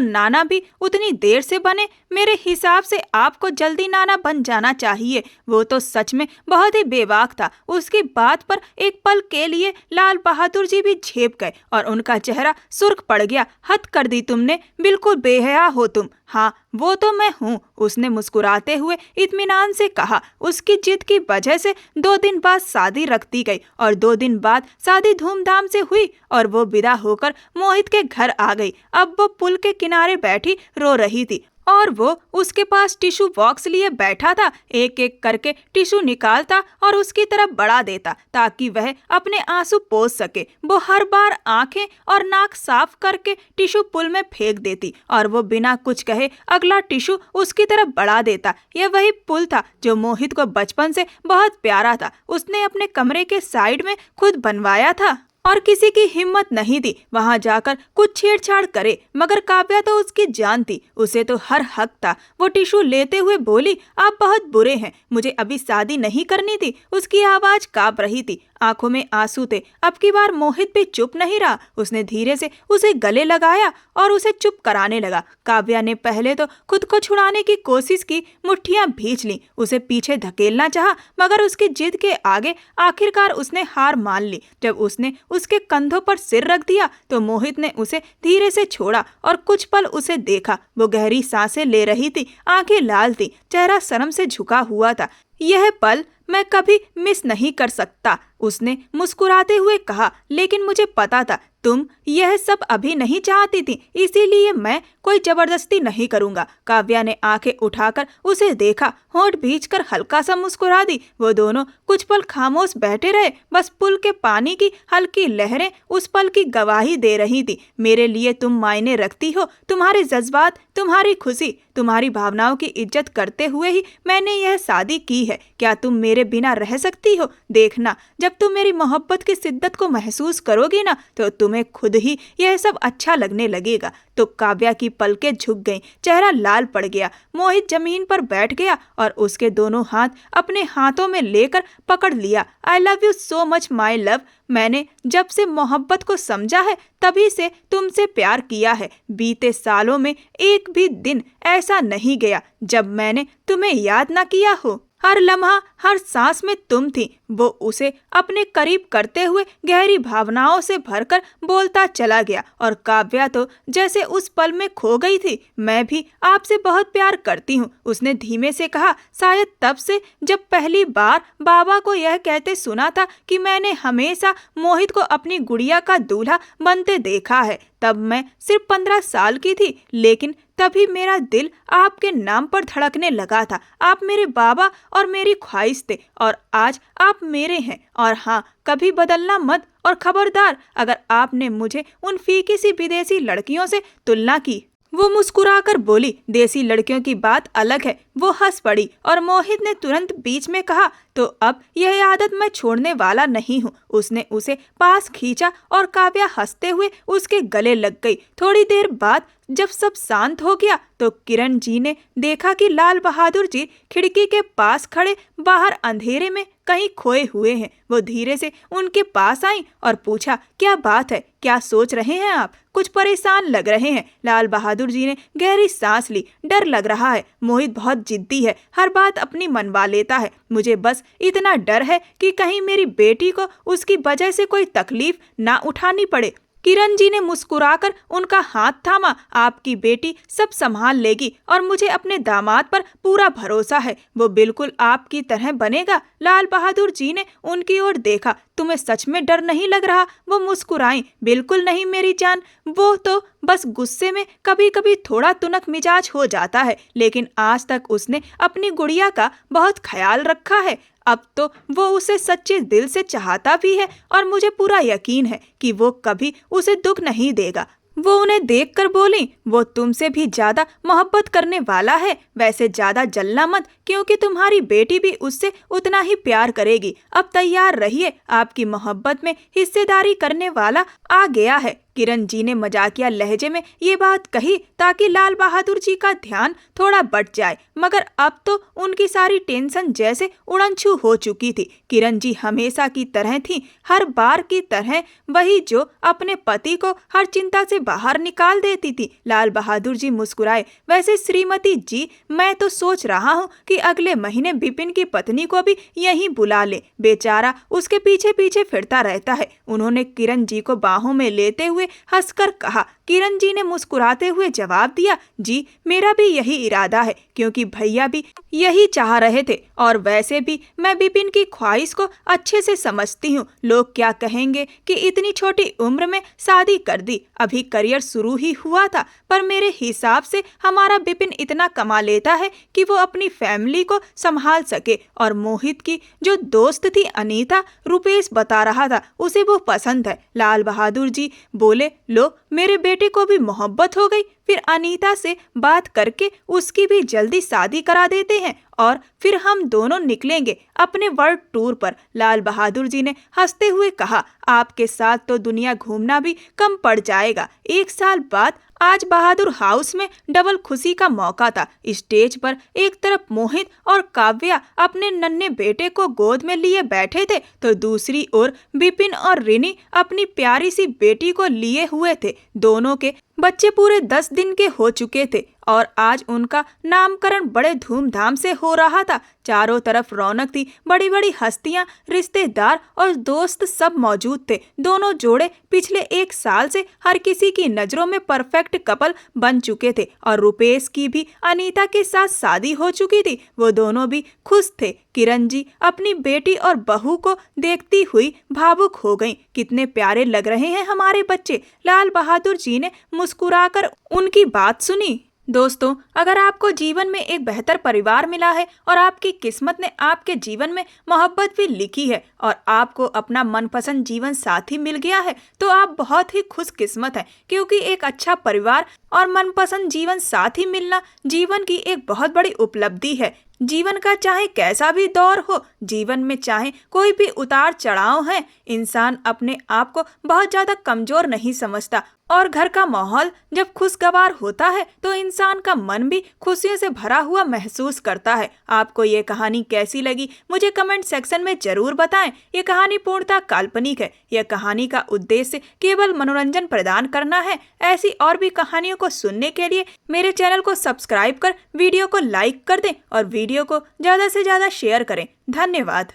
नाना भी उतनी देर से बने। मेरे हिसाब से आपको जल्दी नाना बन जाना चाहिए। वो तो सच में बहुत ही बेबाक था। उसकी बात पर एक पल के लिए लाल बहादुर जी भी झेप गए और उनका चेहरा सुर्ख पड़ गया। हद कर दी तुमने, बिल्कुल बेहया हो तुम। हाँ, वो तो मैं हूँ, उसने मुस्कुराते हुए इत्मीनान से कहा। उसकी जिद की वजह से 2 दिन बाद शादी रख दी गई और 2 दिन बाद शादी धूमधाम से हुई और वो विदा होकर मोहित के घर आ गई। अब वो पुल के किनारे बैठी रो रही थी और वो उसके पास टिश्यू बॉक्स लिए बैठा था। एक एक करके टिश्यू निकालता और उसकी तरफ बढ़ा देता ताकि वह अपने आंसू पोंछ सके। वो हर बार आंखें और नाक साफ करके टिश्यू पुल में फेंक देती और वो बिना कुछ कहे अगला टिश्यू उसकी तरफ बढ़ा देता। यह वही पुल था जो मोहित को बचपन से बहुत प्यारा था। उसने अपने कमरे के साइड में खुद बनवाया था और किसी की हिम्मत नहीं थी वहां जाकर कुछ छेड़छाड़ करे, मगर काव्या तो उसकी जान थी, उसे तो हर हक था। वो टिश्यू लेते हुए बोली, आप बहुत बुरे हैं, मुझे अभी शादी नहीं करनी थी। उसकी आवाज कांप रही थी, आंखों में आंसू थे। अब की बार मोहित भी चुप नहीं रहा। उसने धीरे से उसे गले लगाया और उसे चुप कराने लगा। काव्या ने पहले तो खुद को छुड़ाने की कोशिश की, मुट्ठियां भींच ली, उसे पीछे धकेलना चाहा, मगर उसकी जिद के आगे आखिरकार उसने हार मान ली। जब उसने उसके कंधों पर सिर रख दिया तो मोहित ने उसे धीरे से छोड़ा और कुछ पल उसे देखा। वो गहरी सांसें ले रही थी, आंखें लाल थी, चेहरा शर्म से झुका हुआ था। यह पल मैं कभी मिस नहीं कर सकता, उसने मुस्कुराते हुए कहा। लेकिन मुझे पता था तुम यह सब अभी नहीं चाहती थी, इसीलिए मैं कोई जबरदस्ती नहीं करूंगा। काव्या ने आंखें उठाकर उसे देखा, होंठ भींचकर हल्का सा मुस्कुरा दी। वो दोनों कुछ पल खामोश बैठे रहे, बस पुल के पानी की हल्की लहरें उस पल की गवाही दे रही थी। मेरे लिए तुम मायने रखती हो, तुम्हारे जज्बात, तुम्हारी खुशी, तुम्हारी भावनाओं की इज्जत करते हुए ही मैंने यह शादी की है। क्या तुम मेरे बिना रह सकती हो? देखना, जब तुम मेरी मोहब्बत की शिद्दत को महसूस करोगी ना, तो तुम्हें खुद ही यह सब अच्छा लगने लगेगा। तो काव्या की पलकें झुक गईं, चेहरा लाल पड़ गया। मोहित जमीन पर बैठ गया और उसके दोनों हाथ अपने हाथों में लेकर पकड़ लिया। आई love you so much my love. मैंने जब से मोहब्बत को समझा है तभी से तुमसे प्यार किया है। बीते सालों में एक भी दिन ऐसा नहीं गया जब मैंने तुम्हें याद ना किया हो। हर लम्हा, हर सांस में तुम थी। वो उसे अपने करीब करते हुए गहरी भावनाओं से भरकर बोलता चला गया और काव्या तो जैसे उस पल में खो गई थी। मैं भी आपसे बहुत प्यार करती हूँ, उसने धीमे से कहा। शायद तब से जब पहली बार बाबा को यह कहते सुना था कि मैंने हमेशा मोहित को अपनी गुड़िया का दूल्हा बनते देखा है। तब मैं सिर्फ 15 साल की थी, लेकिन तभी मेरा दिल आपके नाम पर धड़कने लगा था। आप मेरे बाबा और मेरी ख्वाहिश थे और आज आप मेरे हैं। और हाँ, कभी बदलना मत, और खबरदार अगर आपने मुझे उन फीकी सी विदेशी लड़कियों से तुलना की। वो मुस्कुराकर बोली, देसी लड़कियों की बात अलग है। वो हंस पड़ी और मोहित ने तुरंत बीच में कहा, तो अब यह आदत मैं छोड़ने वाला नहीं हूँ। उसने उसे पास खींचा और काव्या हंसते हुए उसके गले लग गई। थोड़ी देर बाद जब सब शांत हो गया तो किरण जी ने देखा कि लाल बहादुर जी खिड़की के पास खड़े बाहर अंधेरे में कहीं खोए हुए हैं। वो धीरे से उनके पास आई और पूछा, क्या बात है, क्या सोच रहे हैं आप? कुछ परेशान लग रहे हैं। लाल बहादुर जी ने गहरी सांस ली। डर लग रहा है, मोहित बहुत जिद्दी है, हर बात अपनी मनवा लेता है। मुझे बस इतना डर है कि कहीं मेरी बेटी को उसकी वजह से कोई तकलीफ ना उठानी पड़े। किरण जी ने मुस्कुराकर उनका हाथ थामा। आपकी बेटी सब संभाल लेगी और मुझे अपने दामाद पर पूरा भरोसा है, वो बिल्कुल आपकी तरह बनेगा। लाल बहादुर जी ने उनकी ओर देखा। तुम्हें सच में डर नहीं लग रहा? वो मुस्कुराई। बिल्कुल नहीं मेरी जान, वो तो बस गुस्से में कभी कभी थोड़ा तुनक मिजाज हो जाता है, लेकिन आज तक उसने अपनी गुड़िया का बहुत ख्याल रखा है। अब तो वो उसे सच्चे दिल से चाहता भी है और मुझे पूरा यकीन है कि वो कभी उसे दुख नहीं देगा। वो उन्हें देखकर बोली, वो तुमसे भी ज्यादा मोहब्बत करने वाला है। वैसे ज्यादा जलना मत, क्योंकि तुम्हारी बेटी भी उससे उतना ही प्यार करेगी। अब तैयार रहिए, आपकी मोहब्बत में हिस्सेदारी करने वाला आ गया है। किरण जी ने मजाकिया लहजे में ये बात कही ताकि लाल बहादुर जी का ध्यान थोड़ा बढ़ जाए, मगर अब तो उनकी सारी टेंशन जैसे उड़नछू हो चुकी थी। किरण जी हमेशा की तरह थी, हर बार की तरह वही जो अपने पति को हर चिंता से बाहर निकाल देती थी। लाल बहादुर जी मुस्कुराए। वैसे श्रीमती जी, मैं तो सोच रहा हूँ कि अगले महीने बिपिन की पत्नी को भी यहीं बुला ले, बेचारा उसके पीछे पीछे फिरता रहता है। उन्होंने किरण जी को बाहों में लेते हुए हंसकर कहा। किरण जी ने मुस्कुराते हुए जवाब दिया, जी मेरा भी यही इरादा है, क्योंकि भैया भी यही चाह रहे थे। और वैसे भी मैं बिपिन की ख्वाहिश को अच्छे से समझती हूँ। लोग क्या कहेंगे कि इतनी छोटी उम्र में शादी कर दी, अभी करियर शुरू ही हुआ था। पर मेरे हिसाब से हमारा बिपिन इतना कमा लेता है कि वो अपनी फैमिली को संभाल सके। और मोहित की जो दोस्त थी अनीता, रुपेश बता रहा था उसे वो पसंद है। लाल बहादुर जी बोले, लो मेरे बेटे को भी मोहब्बत हो गई, फिर अनीता से बात करके उसकी भी जल्दी शादी करा देते हैं और फिर हम दोनों निकलेंगे अपने वर्ल्ड टूर पर। लाल बहादुर जी ने हंसते हुए कहा, आपके साथ तो दुनिया घूमना भी कम पड़ जाएगा। 1 साल बाद आज बहादुर हाउस में डबल खुशी का मौका था। स्टेज पर एक तरफ मोहित और काव्या अपने नन्हे बेटे को गोद में लिए बैठे थे, तो दूसरी ओर बिपिन और रिनी अपनी प्यारी सी बेटी को लिए हुए थे। दोनों के बच्चे पूरे 10 दिन के हो चुके थे और आज उनका नामकरण बड़े धूमधाम से हो रहा था। चारों तरफ रौनक थी, बड़ी बड़ी हस्तियां, रिश्तेदार और दोस्त सब मौजूद थे। दोनों जोड़े पिछले 1 साल से हर किसी की नजरों में परफेक्ट कपल बन चुके थे और रुपेश की भी अनीता के साथ शादी हो चुकी थी। वो दोनों भी खुश थे। किरण जी अपनी बेटी और बहू को देखती हुई भावुक हो गईं। कितने प्यारे लग रहे हैं हमारे बच्चे। लाल बहादुर जी ने मुस्कुराकर उनकी बात सुनी। दोस्तों, अगर आपको जीवन में एक बेहतर परिवार मिला है और आपकी किस्मत ने आपके जीवन में मोहब्बत भी लिखी है और आपको अपना मनपसंद जीवन साथी मिल गया है, तो आप बहुत ही खुशकिस्मत हैं, क्योंकि एक अच्छा परिवार और मनपसंद जीवन साथी मिलना जीवन की एक बहुत बड़ी उपलब्धि है। जीवन का चाहे कैसा भी दौर हो, जीवन में चाहे कोई भी उतार चढ़ाव है, इंसान अपने आप को बहुत ज्यादा कमजोर नहीं समझता और घर का माहौल जब खुशगवार होता है तो इंसान का मन भी खुशियों से भरा हुआ महसूस करता है। आपको ये कहानी कैसी लगी मुझे कमेंट सेक्शन में जरूर बताएं। ये कहानी पूर्णतः काल्पनिक है। यह कहानी का उद्देश्य केवल मनोरंजन प्रदान करना है। ऐसी और भी कहानियों को सुनने के लिए मेरे चैनल को सब्सक्राइब कर वीडियो को लाइक कर दें और वीडियो को ज्यादा से ज्यादा शेयर करें। धन्यवाद।